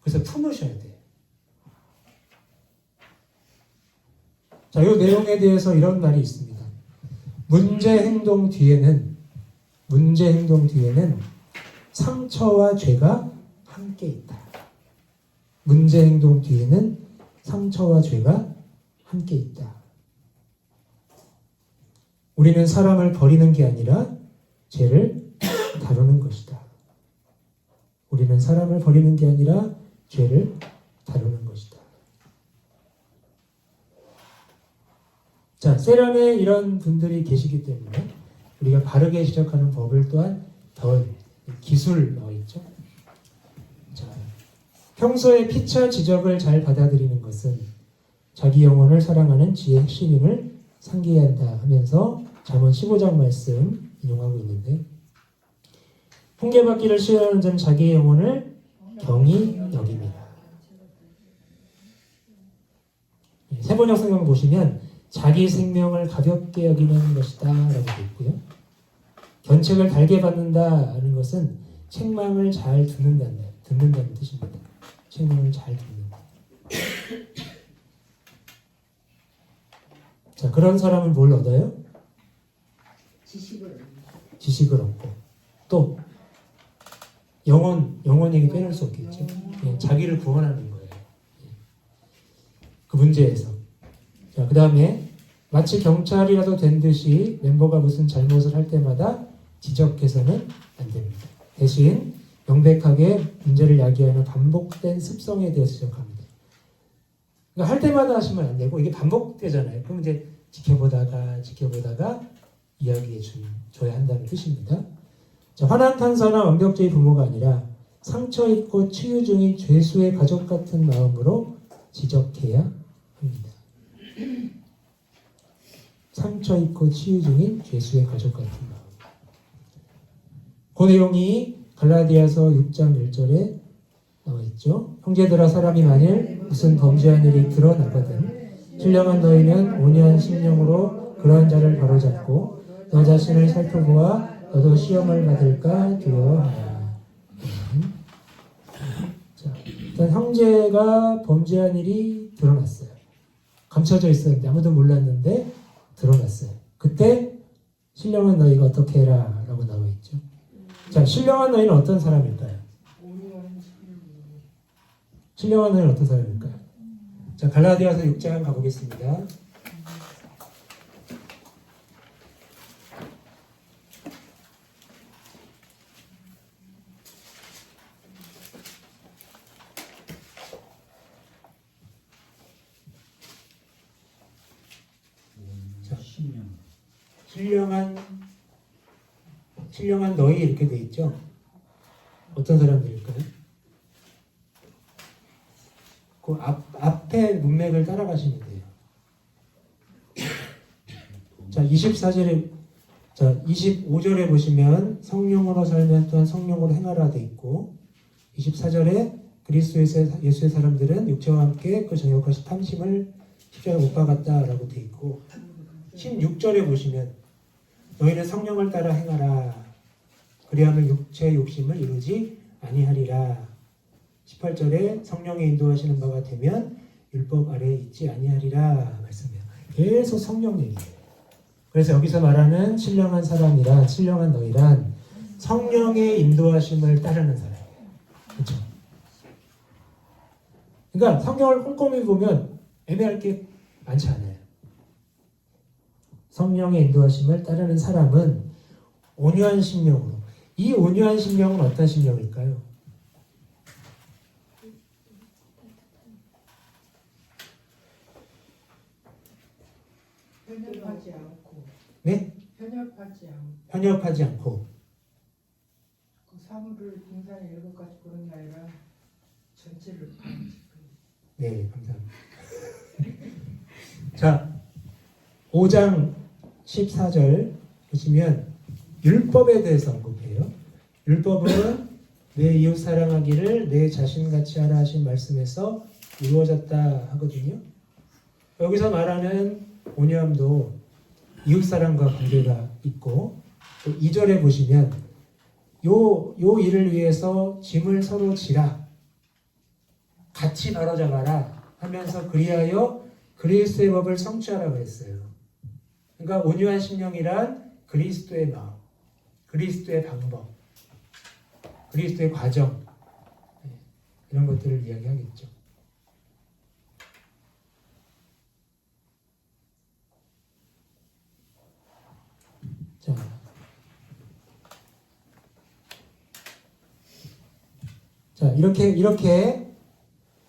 그래서 품으셔야 돼요. 자, 이 내용에 대해서 이런 말이 있습니다. 문제 행동 뒤에는 상처와 죄가 함께 있다. 문제 행동 뒤에는 상처와 죄가 함께 있다. 우리는 사람을 버리는 게 아니라 죄를 다루는 것이다. 우리는 사람을 버리는 게 아니라 죄를 다루는 것이다. 자, 세련에 이런 분들이 계시기 때문에 우리가 바르게 지적하는 법을 또한 더 기술 나와 있죠. 자, 평소에 피차 지적을 잘 받아들이는 것은 자기 영혼을 사랑하는 지혜의 핵심임을 상기한다 하면서 잠언 15장 말씀 인용하고 있는데, 훈계받기를 싫어하는 자는 자기의 영혼을 경히 여깁니다. 세번역 성경 보시면 자기 생명을 가볍게 여기는 것이다 라고 되어 있고요. 견책을 달게 받는다 하는 것은 책망을 잘 듣는다는 뜻입니다. 책망을 잘 듣는다. 자, 그런 사람은 뭘 얻어요? 지식을 얻고, 또 영혼 얘기 빼놓을 수 없겠죠. 예, 자기를 구원하는 거예요. 예. 그 문제에서. 자, 그 다음에 마치 경찰이라도 된 듯이 멤버가 무슨 잘못을 할 때마다 지적해서는 안 됩니다. 대신 명백하게 문제를 야기하는 반복된 습성에 대해서 지적합니다. 그러니까 할 때마다 하시면 안 되고, 이게 반복되잖아요. 그럼 이제 지켜보다가 이야기해 줘야 한다는 뜻입니다. 자, 환한탄사나 완벽주의 부모가 아니라 상처 입고 치유 중인 죄수의 가족 같은 마음으로 지적해야 합니다. 상처 입고 치유 중인 죄수의 가족 같은 마음. 그 내용이 갈라디아서 6장 1절에 나와 있죠. 형제들아, 사람이 만일 무슨 범죄한 일이 드러나거든 신령한 너희는 온유한 심령으로 그러한 자를 바로잡고 너 자신을 살펴보아 너도 시험을 받을까 두려워하라. 자, 일단 형제가 범죄한 일이 드러났어요. 감춰져 있었는데 아무도 몰랐는데 드러났어요. 그때 신령한 너희가 어떻게 해라 라고 나와 있죠. 자, 신령한 너희는 어떤 사람일까요? 신령한 너희는 어떤 사람일까요? 자, 갈라디아서 6장 가보겠습니다. 신령한 너희 이렇게 돼 있죠. 어떤 사람들일까요? 그 앞에 문맥을 따라가시면 돼요. 자, 24절에, 자, 25절에 보시면 성령으로 살면 또한 성령으로 행하라 돼 있고, 24절에 그리스도 예수의 사람들은 육체와 함께 그 정욕하신 탐심을 십자가에 못 박았다라고 돼 있고 16절에 보시면 너희는 성령을 따라 행하라 그리하면 육체의 욕심을 이루지 아니하리라. 18절에 성령의 인도하시는 바가 되면 율법 아래에 있지 아니하리라 말씀이에요. 계속 성령 얘기예요. 그래서 여기서 말하는 신령한 사람이란 신령한 너희란 성령의 인도하심을 따르는 사람이에요. 그렇죠? 그러니까 성경을 꼼꼼히 보면 애매할 게 많지 않아요. 성령의 인도하심을 따르는 사람은 온유한 심령으로. 이 온유한 심령은 어떤 심령일까요? 편협하지 않고. 네? 편협하지 않고. 편협하지 않고. 그 사물을 빙산에 이런 것까지 보는 게 아니라 전체를. 네, 감사합니다. 자, 5장 14절 보시면 율법에 대해서 언급해요. 율법은 내 이웃 사랑하기를 내 자신같이 하라 하신 말씀에서 이루어졌다 하거든요. 여기서 말하는 온유함도 이웃 사랑과 관계가 있고 또 2절에 보시면 요 일을 위해서 짐을 서로 지라 같이 바로잡아라 하면서 그리하여 그리스도의 법을 성취하라 그랬어요. 그러니까 온유한 심령이란 그리스도의 마음, 그리스도의 방법, 그리스도의 과정 이런 것들을 이야기하겠죠. 자, 이렇게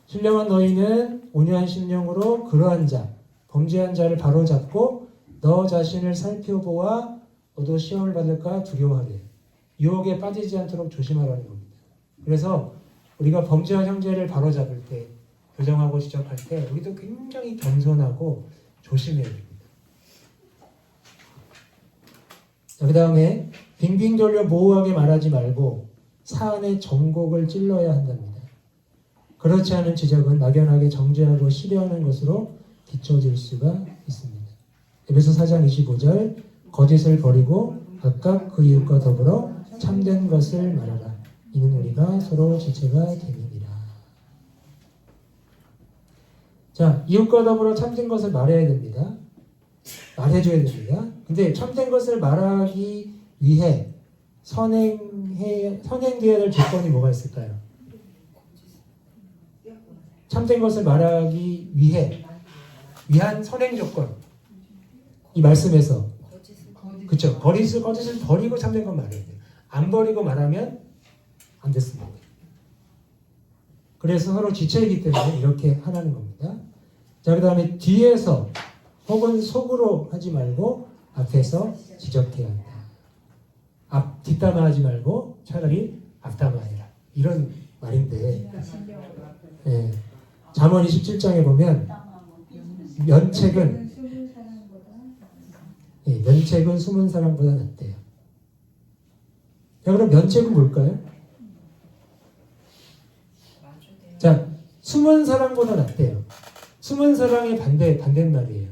신령한 너희는 온유한 심령으로 그러한 자, 범죄한 자를 바로잡고 너 자신을 살펴보아 너도 시험을 받을까 두려워하래. 유혹에 빠지지 않도록 조심하라는 겁니다. 그래서 우리가 범죄한 형제를 바로잡을 때, 교정하고 지적할 때 우리도 굉장히 겸손하고 조심해야 됩니다. 그 다음에 빙빙 돌려 모호하게 말하지 말고 사안의 정곡을 찔러야 한답니다. 그렇지 않은 지적은 막연하게 정죄하고 시려하는 것으로 비춰질 수가 있습니다. 에베소 4장 25절 거짓을 버리고 각각 그 이웃과 더불어 참된 것을 말하라. 이는 우리가 서로 지체가 됨이니라. 자, 이웃과 더불어 참된 것을 말해야 됩니다. 말해줘야 됩니다. 근데 참된 것을 말하기 위해 선행되어야 될 조건이 뭐가 있을까요? 참된 것을 말하기 위한 선행 조건. 이 말씀에서 그렇죠. 거짓을 버리고 참된 건 말해야 돼요. 안 버리고 말하면 안 됐습니다. 그래서 서로 지체이기 때문에 이렇게 하라는 겁니다. 자, 그 다음에 뒤에서 혹은 속으로 하지 말고 앞에서 지적해야 한다. 뒷담화하지 말고 차라리 앞담화해라. 이런 말인데 네. 잠언 27장에 보면 면책은 숨은 사랑보다 낫대요. 자, 그럼 면책은 뭘까요? 자, 숨은 사랑보다 낫대요. 숨은 사랑의 반대말이에요.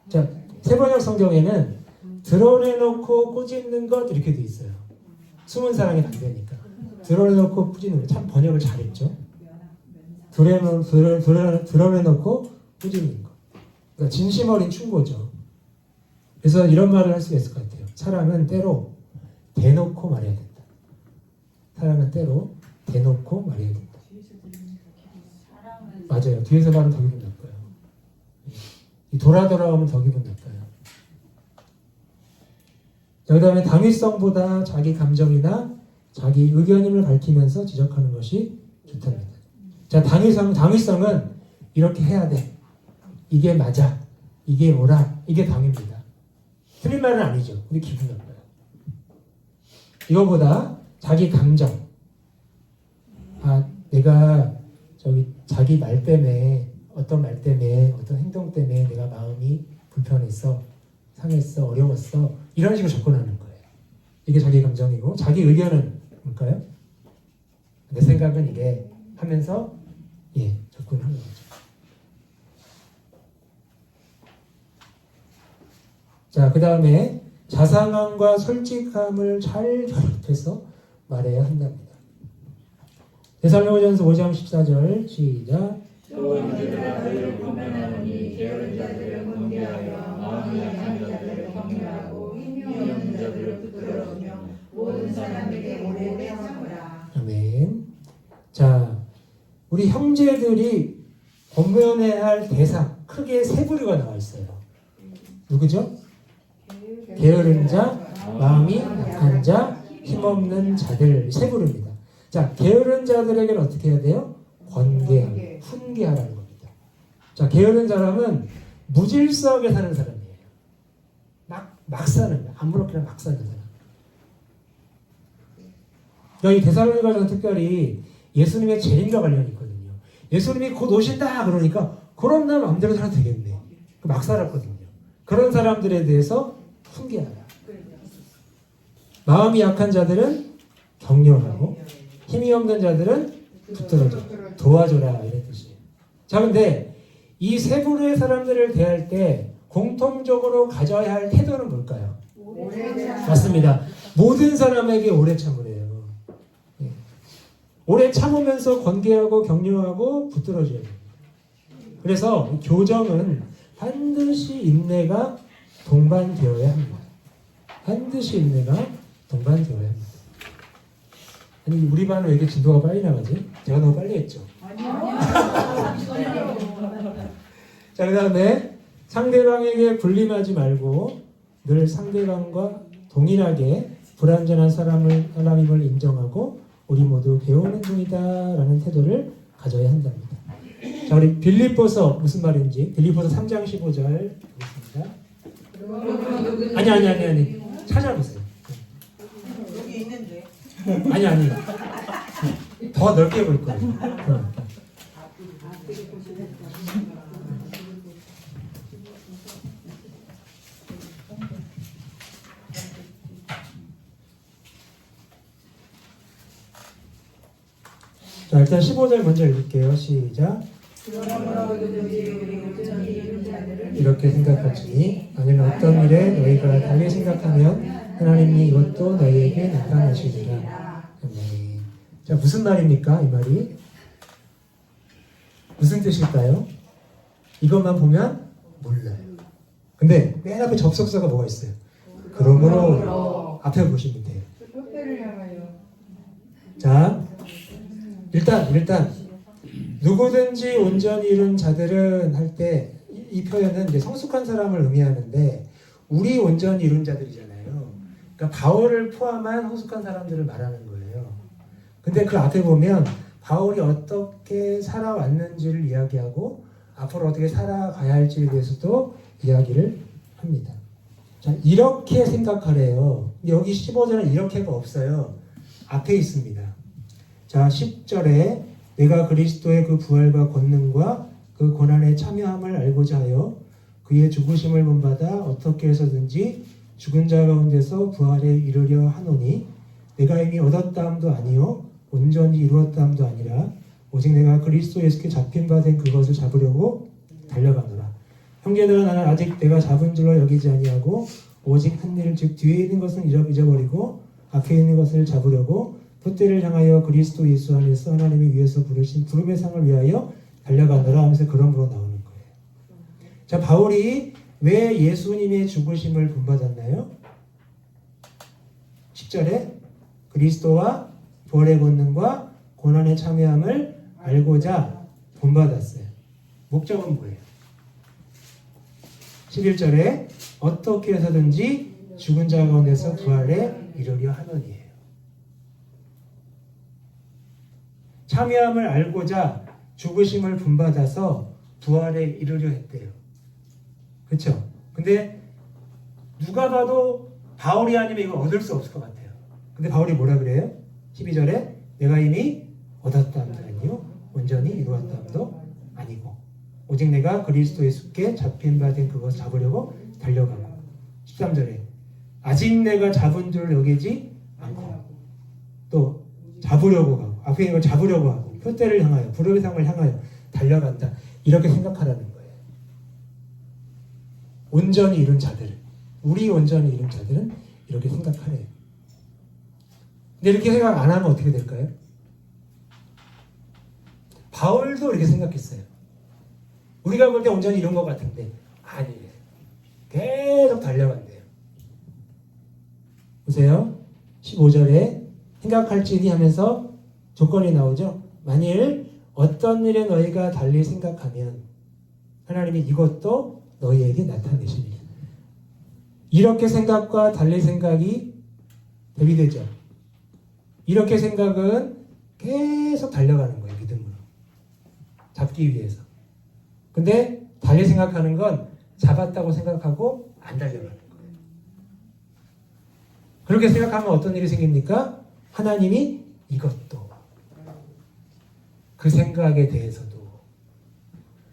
자, 세번역 성경에는 드러내놓고 꾸짖는 것 이렇게 돼 있어요. 숨은 사랑의 반대니까. 드러내놓고 꾸짖는 것. 참 번역을 잘했죠. 드러내놓고 꾸짖는 것. 그러니까 진심 어린 충고죠. 그래서 이런 말을 할 수가 있을 것 같아요. 사랑은 때로 대놓고 말해야 된다. 사랑은 때로 대놓고 말해야 된다. 맞아요. 뒤에서 말하면 더 기분 나빠요. 돌아오면 더 기분 나빠요. 그 다음에 당위성보다 자기 감정이나 자기 의견임을 밝히면서 지적하는 것이 좋답니다. 자, 당위성은 이렇게 해야 돼. 이게 맞아. 이게 옳아. 이게 당위입니다. 틀린 말은 아니죠. 근데 기분 나빠요. 이거보다 자기 감정. 내가 자기 말 때문에 어떤 말 때문에 어떤 행동 때문에 내가 마음이 불편했어. 상했어. 어려웠어. 이런 식으로 접근하는 거예요. 이게 자기 감정이고 자기 의견은 뭘까요? 내 생각은 이래 하면서 접근하는 거죠. 자, 그 다음에 자상함과 솔직함을 잘 결합해서 말해야 한답니다. 데살로니가전서 5장 14절 시작. 또 형제들아 너희를 권면하노니 게으른 자들을 권계하여 마음이 약한 자들을 격려하고 힘이 없는 자들을 붙들어주며 모든 사람에게 오래 참으라. 아멘. 자, 우리 형제들이 권면해야 할 대상 크게 세 부류가 나와 있어요. 누구죠? 게으른 자, 마음이 약한 자, 힘없는 자들 세 부류입니다. 자, 게으른 자들에게는 어떻게 해야 돼요? 권계, 훈계하라는 겁니다. 자, 게으른 사람은 무질서하게 사는 사람이에요. 막 사는, 아무렇게나 막 사는 사람. 여기 데살로니가전서 특별히 예수님의 재림과 관련이 있거든요. 예수님이 곧 오신다 그러니까 그럼 나 마음대로 살아도 되겠네. 막 살았거든요. 그런 사람들에 대해서 훈계하라. 마음이 약한 자들은 격려하고 힘이 없는 자들은 붙들어줘, 도와줘라 이런 뜻이에요. 자, 근데 이 세 부류의 사람들을 대할 때 공통적으로 가져야 할 태도는 뭘까요? 맞습니다. 모든 사람에게 오래 참으래요. 오래 참으면서 권계하고 격려하고 붙들어줘야 됩니다. 그래서 교정은 반드시 인내가 동반되어야 합니다. 반드시 인내가 동반되어야 합니다. 아니, 우리 반은 왜 이렇게 진도가 빨리 나가지? 제가 너무 빨리 했죠? 자, 그 다음에 상대방에게 군림하지 말고 늘 상대방과 동일하게 불완전한 사람임을 인정하고 우리 모두 배우는 중이다 라는 태도를 가져야 한답니다. 자, 우리 빌립보서 무슨 말인지 빌립보서 3장 15절 보겠습니다. 아니 찾아보세요. 여기 있는데. 아니 더 넓게 볼 거예요. 자, 일단 15절 먼저 읽을게요. 시작. 이렇게 생각하지 만일 어떤 일에 너희가 달리 생각하면 하나님이 이것도 너희에게 나타내시리라. 아멘. 자, 무슨 말입니까? 이 말이 무슨 뜻일까요? 이것만 보면 몰라요. 근데 맨 앞에 접속사가 뭐가 있어요? 그러므로 앞에 보시면 돼요. 뼈를 향하여. 자, 일단 누구든지 온전히 이룬 자들은 할 때 이 표현은 이제 성숙한 사람을 의미하는데 우리 온전히 이룬 자들이잖아요. 그러니까 바울을 포함한 성숙한 사람들을 말하는 거예요. 근데 그 앞에 보면 바울이 어떻게 살아왔는지를 이야기하고 앞으로 어떻게 살아가야 할지에 대해서도 이야기를 합니다. 자, 이렇게 생각하래요. 여기 15절은 이렇게가 없어요. 앞에 있습니다. 자, 10절에 내가 그리스도의 그 부활과 권능과 그 고난에 참여함을 알고자 하여 그의 죽으심을 본받아 어떻게 해서든지 죽은 자 가운데서 부활에 이르려 하노니 내가 이미 얻었다함도 아니요 온전히 이루었다함도 아니라 오직 내가 그리스도 예수께 잡힌 바 된 그것을 잡으려고 달려가노라. 형제들아 나는 아직 내가 잡은 줄로 여기지 아니하고 오직 한 일을 즉 뒤에 있는 것은 잊어버리고 앞에 있는 것을 잡으려고 푯대를 향하여 그리스도 예수 안에서 하나님이 위에서 부르신 부름의 상을 위하여 달려가노라 하면서 그러므로 나오는 거예요. 자, 바울이 왜 예수님의 죽으심을 본받았나요? 10절에 그리스도와 부활의 권능과 고난에 참여함을 알고자 본받았어요. 목적은 뭐예요? 11절에 어떻게 해서든지 죽은 자 가운데서 부활에 이르려 하노니에요. 참여함을 알고자 죽으심을 본받아서 부활에 이르려 했대요. 그렇죠? 근데 누가 봐도 바울이 아니면 이걸 얻을 수 없을 것 같아요. 근데 바울이 뭐라 그래요? 12절에 내가 이미 얻었다함도 아니요 온전히 이루었다함도 아니고 오직 내가 그리스도 예수께 잡힌 바 된 그것을 잡으려고 달려가고 13절에 아직 내가 잡은 줄 여기지 않고 또 잡으려고 가고 앞에 있는 걸 잡으려고 하고 표대를 향하여 불의상을 향하여 달려간다. 이렇게 생각하라는 거예요. 온전히 이룬 자들은 우리 온전히 이룬 자들은 이렇게 생각하래요. 근데 이렇게 생각 안 하면 어떻게 될까요? 바울도 이렇게 생각했어요. 우리가 볼 때 온전히 이룬 것 같은데 아니에요. 계속 달려간대요. 보세요. 15절에 생각할지니 하면서 조건이 나오죠. 만일 어떤 일에 너희가 달리 생각하면 하나님이 이것도 너희에게 나타내시리라. 이렇게 생각과 달리 생각이 대비되죠. 이렇게 생각은 계속 달려가는 거예요. 믿음으로. 잡기 위해서. 근데 달리 생각하는 건 잡았다고 생각하고 안 달려가는 거예요. 그렇게 생각하면 어떤 일이 생깁니까? 하나님이 이것도 그 생각에 대해서도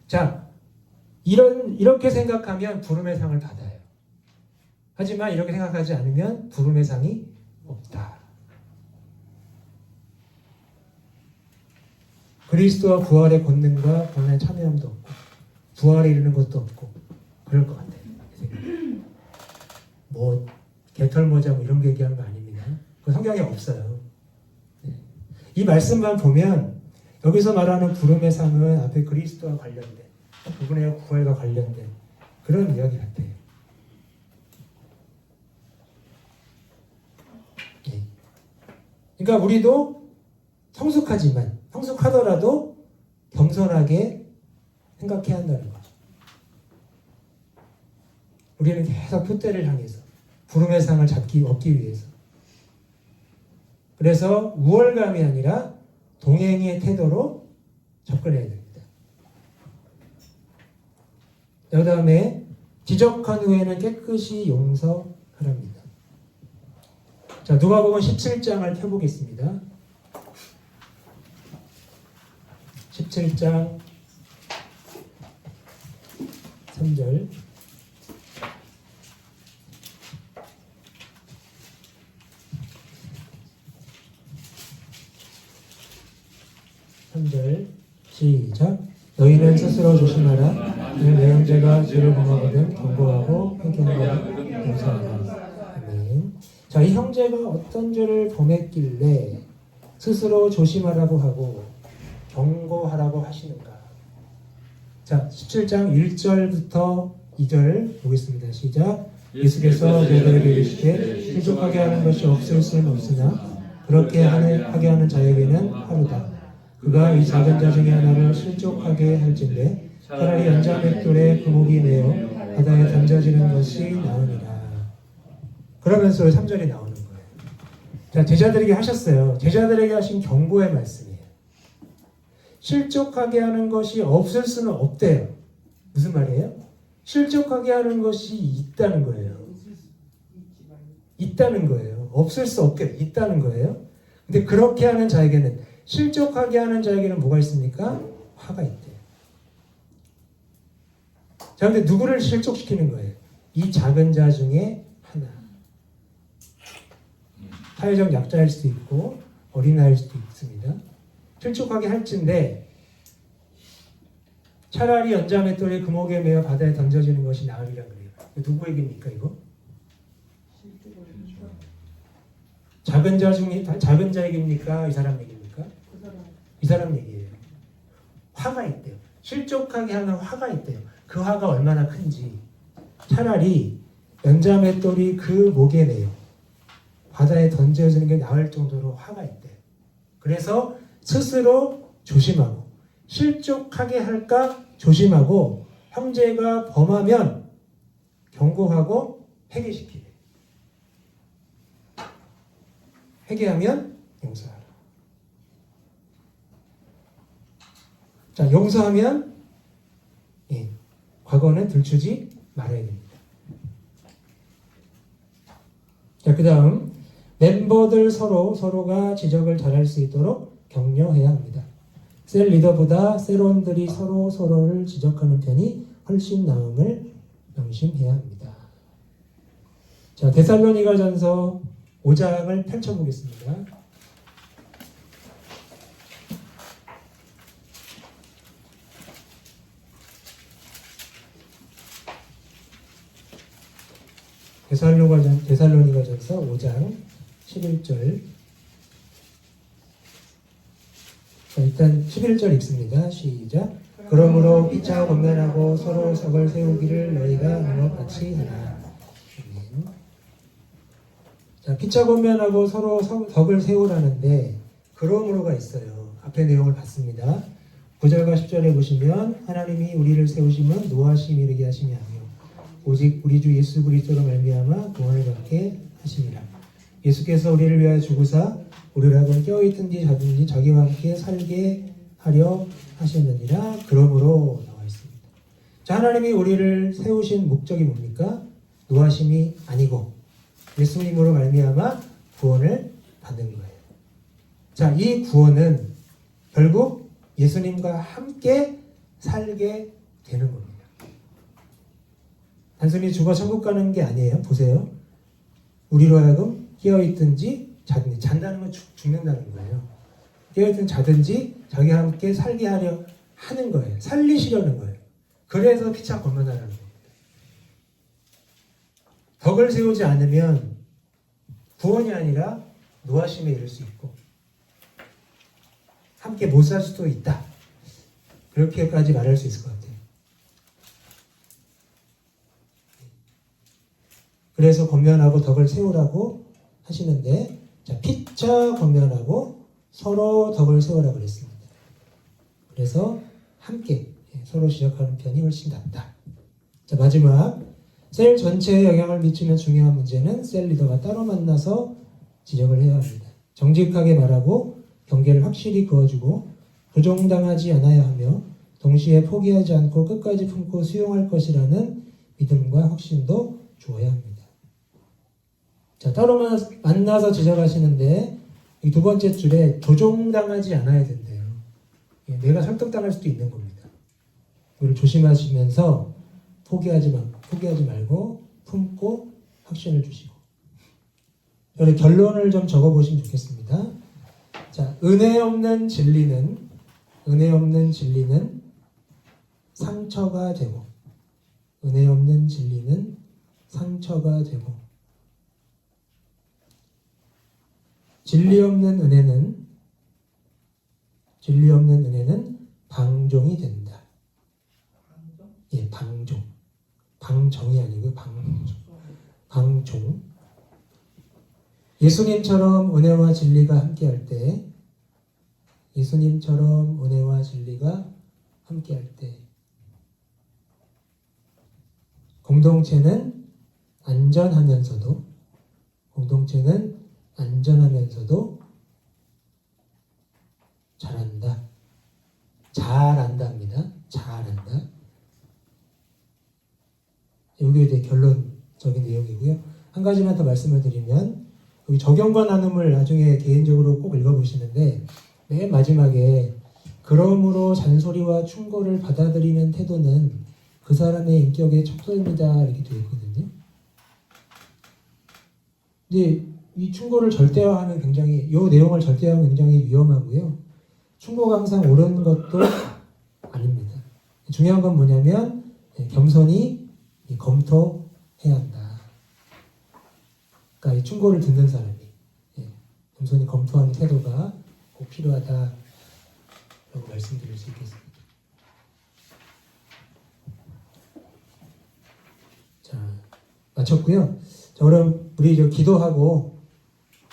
자 이렇게 생각하면 부름의 상을 받아요. 하지만 이렇게 생각하지 않으면 부름의 상이 없다. 그리스도와 부활의 권능과 권한에 참여함도 없고 부활에 이르는 것도 없고 그럴 것 같아요. 뭐 개털모자 뭐 이런 거 얘기하는 거 아닙니다. 그 성경에 없어요. 이 말씀만 보면 여기서 말하는 부름의 상은 앞에 그리스도와 관련된 그분의 부활과 관련된 그런 이야기 같아요. 그러니까 우리도 성숙하더라도 겸손하게 생각해야 한다는 거죠. 우리는 계속 표대를 향해서 부름의 상을 얻기 위해서. 그래서 우월감이 아니라 동행의 태도로 접근해야 됩니다. 그 다음에 지적한 후에는 깨끗이 용서하랍니다. 자, 누가복음 17장을 펴보겠습니다. 17장 3절 시작. 너희는 스스로 조심하라. 내 형제가 죄를 범하거든 경고하고 회개하고 용서하라. 아멘. 자, 이 형제가 어떤 죄를 범했길래 스스로 조심하라고 하고 경고하라고 하시는가? 자, 17장 1절부터 2절 보겠습니다. 시작. 예수께서 너희들에게 이르시되 실족하게 하는 것이 없을 수는 없으나 그렇게 하게 하는 자에게는 하루다. 그가 이 작은 자 중에 하나를 실족하게 할진대 차라리 연자 맷돌에 구목이 매어 바다에 던져지는 것이 나으니라. 그러면서 3절이 나오는 거예요. 자, 제자들에게 하셨어요. 제자들에게 하신 경고의 말씀이에요. 실족하게 하는 것이 없을 수는 없대요. 무슨 말이에요? 실족하게 하는 것이 있다는 거예요. 있다는 거예요. 없을 수 없게 있다는 거예요. 근데 그렇게 하는 자에게는 실족하게 하는 자에게는 뭐가 있습니까? 화가 있대요. 자, 근데 누구를 실족시키는 거예요? 이 작은 자 중에 하나. 사회적 약자일 수도 있고 어린아이일 수도 있습니다. 실족하게 할진데 차라리 연자맷돌에 금옥에 매어 바다에 던져지는 것이 나으리라 그래요. 누구 얘기입니까 이거? 작은 자 중에 작은 자 얘기입니까? 이 사람 얘기입니까? 이 사람 얘기예요. 화가 있대요. 실족하게 하는 화가 있대요. 그 화가 얼마나 큰지. 차라리 연자맷돌이 그 목에 매여 바다에 던져지는 게 나을 정도로 화가 있대요. 그래서 스스로 조심하고 실족하게 할까 조심하고 형제가 범하면 경고하고 회개시키래. 회개하면 용서하라. 자, 용서하면 과거는 들추지 말아야 됩니다. 자, 그 다음 멤버들 서로가 지적을 잘할 수 있도록 격려해야 합니다. 셀 리더보다 셀원들이 서로를 지적하는 편이 훨씬 나음을 명심해야 합니다. 자, 데살로니가전서 5장을 펼쳐보겠습니다. 데살로니가전서 5장 11절. 자, 일단 11절 읽습니다. 시작. 그러므로 피차 권면하고 서로 덕을 세우기를 너희가 능력같이 하라. 아멘. 자, 피차 권면하고 서로 덕을 세우라는데 그러므로가 있어요. 앞에 내용을 봤습니다. 9절과 10절에 보시면 하나님이 우리를 세우시면 노하심 이르게 하심이 아니요 오직 우리 주 예수 그리스도로 말미암아 구원을 받게 하심이라. 예수께서 우리를 위하여 죽으사 우리를 하고 깨어있든지 자든지 자기와 함께 살게 하려 하셨느니라. 그러므로 나와 있습니다. 자, 하나님이 우리를 세우신 목적이 뭡니까? 노하심이 아니고 예수님으로 말미암아 구원을 받는 거예요. 자, 이 구원은 결국 예수님과 함께 살게 되는 겁니다. 단순히 죽어 천국 가는 게 아니에요. 보세요. 우리로 하여금 깨어있든지 자든지, 잔다는 건 죽는다는 거예요. 깨어있든지 자든지 자기와 함께 살게 하려 하는 거예요. 살리시려는 거예요. 그래서 피차 권면하라는 거예요. 덕을 세우지 않으면 구원이 아니라 노하심에 이를 수 있고 함께 못 살 수도 있다. 그렇게까지 말할 수 있을 것 같아요. 그래서 권면하고 덕을 세우라고 하시는데, 자, 피차 권면하고 서로 덕을 세우라고 그랬습니다. 그래서 함께 서로 시작하는 편이 훨씬 낫다. 자, 마지막 셀 전체에 영향을 미치는 중요한 문제는 셀 리더가 따로 만나서 지적을 해야 합니다. 정직하게 말하고 경계를 확실히 그어주고 부정당하지 않아야 하며 동시에 포기하지 않고 끝까지 품고 수용할 것이라는 믿음과 확신도 주어야 합니다. 자, 따로 만나서 지적하시는데 이 두 번째 줄에 조종당하지 않아야 된대요. 내가 설득당할 수도 있는 겁니다. 이걸 조심하시면서 포기하지 말고 품고 확신을 주시고. 여기 결론을 좀 적어보시면 좋겠습니다. 자, 은혜 없는 진리는 상처가 되고, 은혜 없는 진리는 상처가 되고, 진리 없는 은혜는 방종이 된다. 예, 방종. 방정이 아니고 방종. 예수님처럼 은혜와 진리가 함께할 때, 공동체는 안전하면서도 잘한답니다. 잘한다. 여기에 대해 결론적인 내용이고요. 한 가지만 더 말씀을 드리면, 여기 적용과 나눔을 나중에 개인적으로 꼭 읽어보시는데, 맨 마지막에 그러므로 잔소리와 충고를 받아들이는 태도는 그 사람의 인격의 척도입니다. 이렇게 되어 있거든요. 이제 이 충고를 절대화하면 이 내용을 절대화하면 굉장히 위험하고요. 충고가 항상 옳은 것도 아닙니다. 중요한 건 뭐냐면 겸손히 검토해야 한다. 그러니까 이 충고를 듣는 사람이 겸손히 검토하는 태도가 꼭 필요하다라고 말씀드릴 수 있겠습니다. 자, 마쳤고요. 자, 그럼 우리 기도하고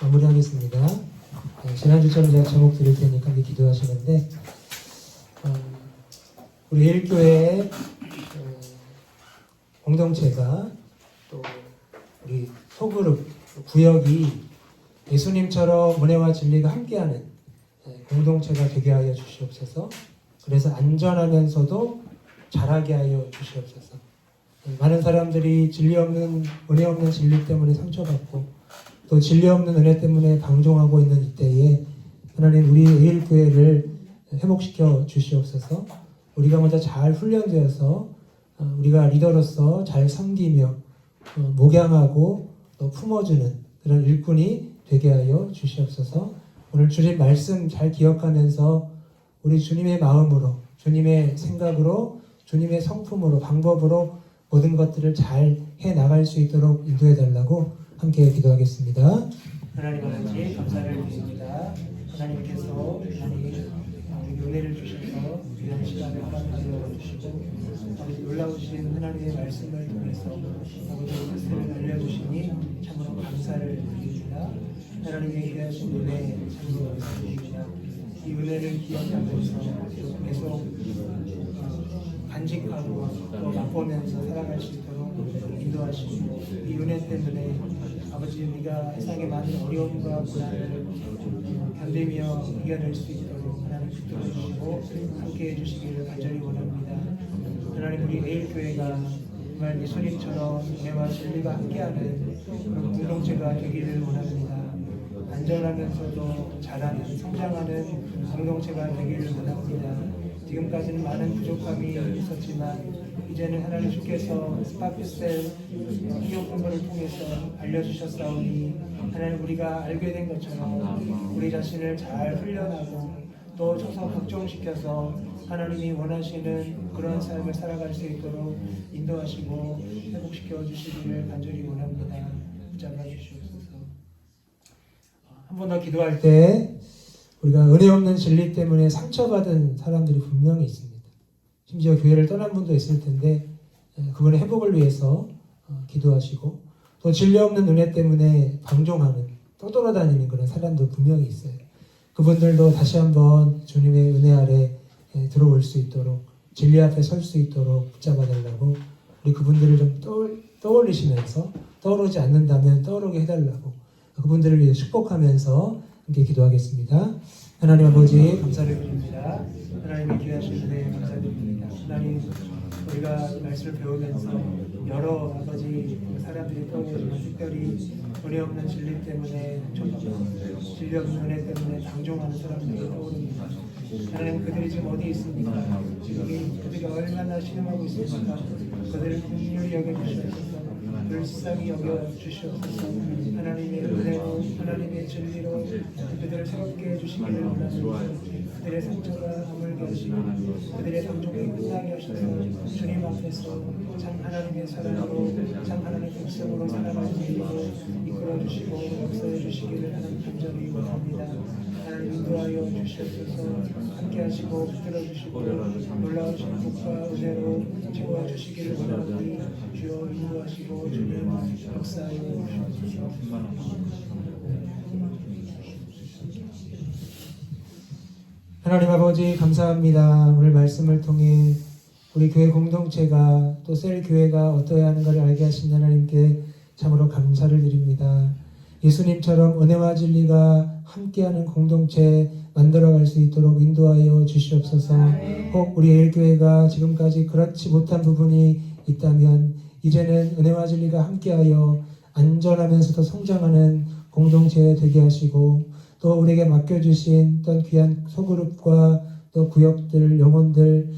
마무리하겠습니다. 지난주처럼 제가 제목 드릴 테니까 기도하시는데, 우리 일교회 공동체가 또 우리 소그룹 구역이 예수님처럼 은혜와 진리가 함께하는 공동체가 되게 하여 주시옵소서. 그래서 안전하면서도 잘하게 하여 주시옵소서. 많은 사람들이 은혜 없는 진리 때문에 상처받고 또 진리 없는 은혜 때문에 방종하고 있는 이때에 하나님 우리 의일교회를 회복시켜 주시옵소서. 우리가 먼저 잘 훈련되어서 우리가 리더로서 잘 섬기며 목양하고 또 품어주는 그런 일꾼이 되게 하여 주시옵소서. 오늘 주님 말씀 잘 기억하면서 우리 주님의 마음으로, 주님의 생각으로, 주님의 성품으로, 방법으로 모든 것들을 잘 해 나갈 수 있도록 인도해 달라고 함께 기도하겠습니다. 하나님 아버지 감사를 드립니다. 하나님께서 은혜를 주셔서 귀한 시간을 허락하여 주시고 아버지 놀라우신 하나님의 말씀을 통해서 아버지의 뜻을 알려주시니 참으로 감사를 드립니다. 하나님의 귀하신 은혜 참으로 감사드립니다. 이 은혜를 기억하면서 계속 간직하고 또 맛보면서 살아갈 수 있도록 인도하시고 이 은혜 때문에 아버지 우리가 세상의 많은 어려움과 고난을 견디며 이겨낼 수 있도록 하나님 붙들어 주시고 함께해 주시기를 간절히 원합니다. 하나님 우리 매일교회가 정말 예수님처럼 은혜와 진리가 함께하는 그런 공동체가 되기를 원합니다. 안전하면서도 자라는 성장하는 공동체가 되기를 원합니다. 지금까지는 많은 부족함이 있었지만 이제는 하나님 주께서 스파크셀 기업 공부를 통해서 알려주셨사오니 하나님 우리가 알게 된 것처럼 우리 자신을 잘 훈련하고 또 조서 걱정시켜서 하나님이 원하시는 그런 삶을 살아갈 수 있도록 인도하시고 회복시켜 주시기를 간절히 원합니다. 붙잡아 주시옵소서. 한 번 더 기도할 때 우리가 은혜 없는 진리 때문에 상처받은 사람들이 분명히 있습니다. 심지어 교회를 떠난 분도 있을 텐데 그분의 회복을 위해서 기도하시고 또 진리 없는 은혜 때문에 방종하는 떠돌아다니는 그런 사람도 분명히 있어요. 그분들도 다시 한번 주님의 은혜 아래 들어올 수 있도록 진리 앞에 설 수 있도록 붙잡아 달라고 우리 그분들을 좀 떠올리시면서 떠오르지 않는다면 떠오르게 해달라고 그분들을 위해 축복하면서 함께 기도하겠습니다. 하나님 아버지 감사를 드립니다. 하나님의 귀하신 은혜에 감사드립니다. 하나님 우리가 말씀을 배우면서 여러 아버지 사람들이 떠오르지만 특별히 은혜 없는 진리 때문에 진리 없는 은혜 때문에 방종하는 사람들이 떠오릅니다. 하나님 그들이 지금 어디 있습니까? 지금 그들이 얼마나 신음하고 있습니까? 그들을 긍휼히 여겨주시옵소서. 불쌍히 여겨주시옵소서. 하나님의 은혜로 하나님의 진리로 그들을 새롭게 해주시기를 원합니다. 그들의 상처가 아물게 하시고 그들의 방종이 끝나게 하셔서 주님 앞에서 참 하나님의 사랑으로 참 하나님의 백성으로 살아갈 수 있도록 이끌어주시고 역사해 주시기를 하나님 간절히 원합니다. 하나님 인도하여 주시옵소서. 함께 하시고 붙들어 주시고 놀라우신 복과 은혜로 지도해 주시기를 원하오니 주여 인도하시고 주님 역사하여 주시옵소서. 하나님 아버지 감사합니다. 오늘 말씀을 통해 우리 교회 공동체가 또 셀 교회가 어떠해야 하는가를 알게 하신 하나님께 참으로 감사를 드립니다. 예수님처럼 은혜와 진리가 함께하는 공동체 만들어갈 수 있도록 인도하여 주시옵소서. 혹 우리 일교회가 지금까지 그렇지 못한 부분이 있다면 이제는 은혜와 진리가 함께하여 안전하면서도 성장하는 공동체 되게 하시고 또 우리에게 맡겨주신 어떤 귀한 소그룹과 또 구역들, 영혼들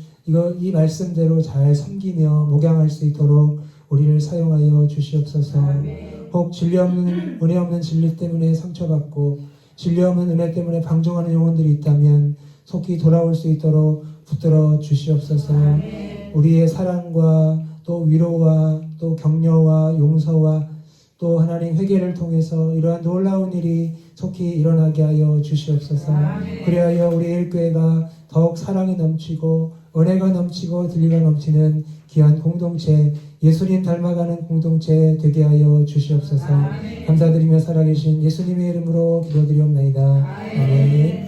이 말씀대로 잘 섬기며 목양할 수 있도록 우리를 사용하여 주시옵소서. 혹 진리 없는 은혜 없는 진리 때문에 상처받고 진리 없는 은혜 때문에 방종하는 영혼들이 있다면 속히 돌아올 수 있도록 붙들어 주시옵소서. 우리의 사랑과 또 위로와 또 격려와 용서와 또 하나님 회개를 통해서 이러한 놀라운 일이 속히 일어나게 하여 주시옵소서. 그리하여 우리 일교회가 더욱 사랑이 넘치고 은혜가 넘치고 진리가 넘치는 귀한 공동체, 예수님 닮아가는 공동체 되게 하여 주시옵소서. 감사드리며 살아계신 예수님의 이름으로 기도드리옵나이다. 아멘.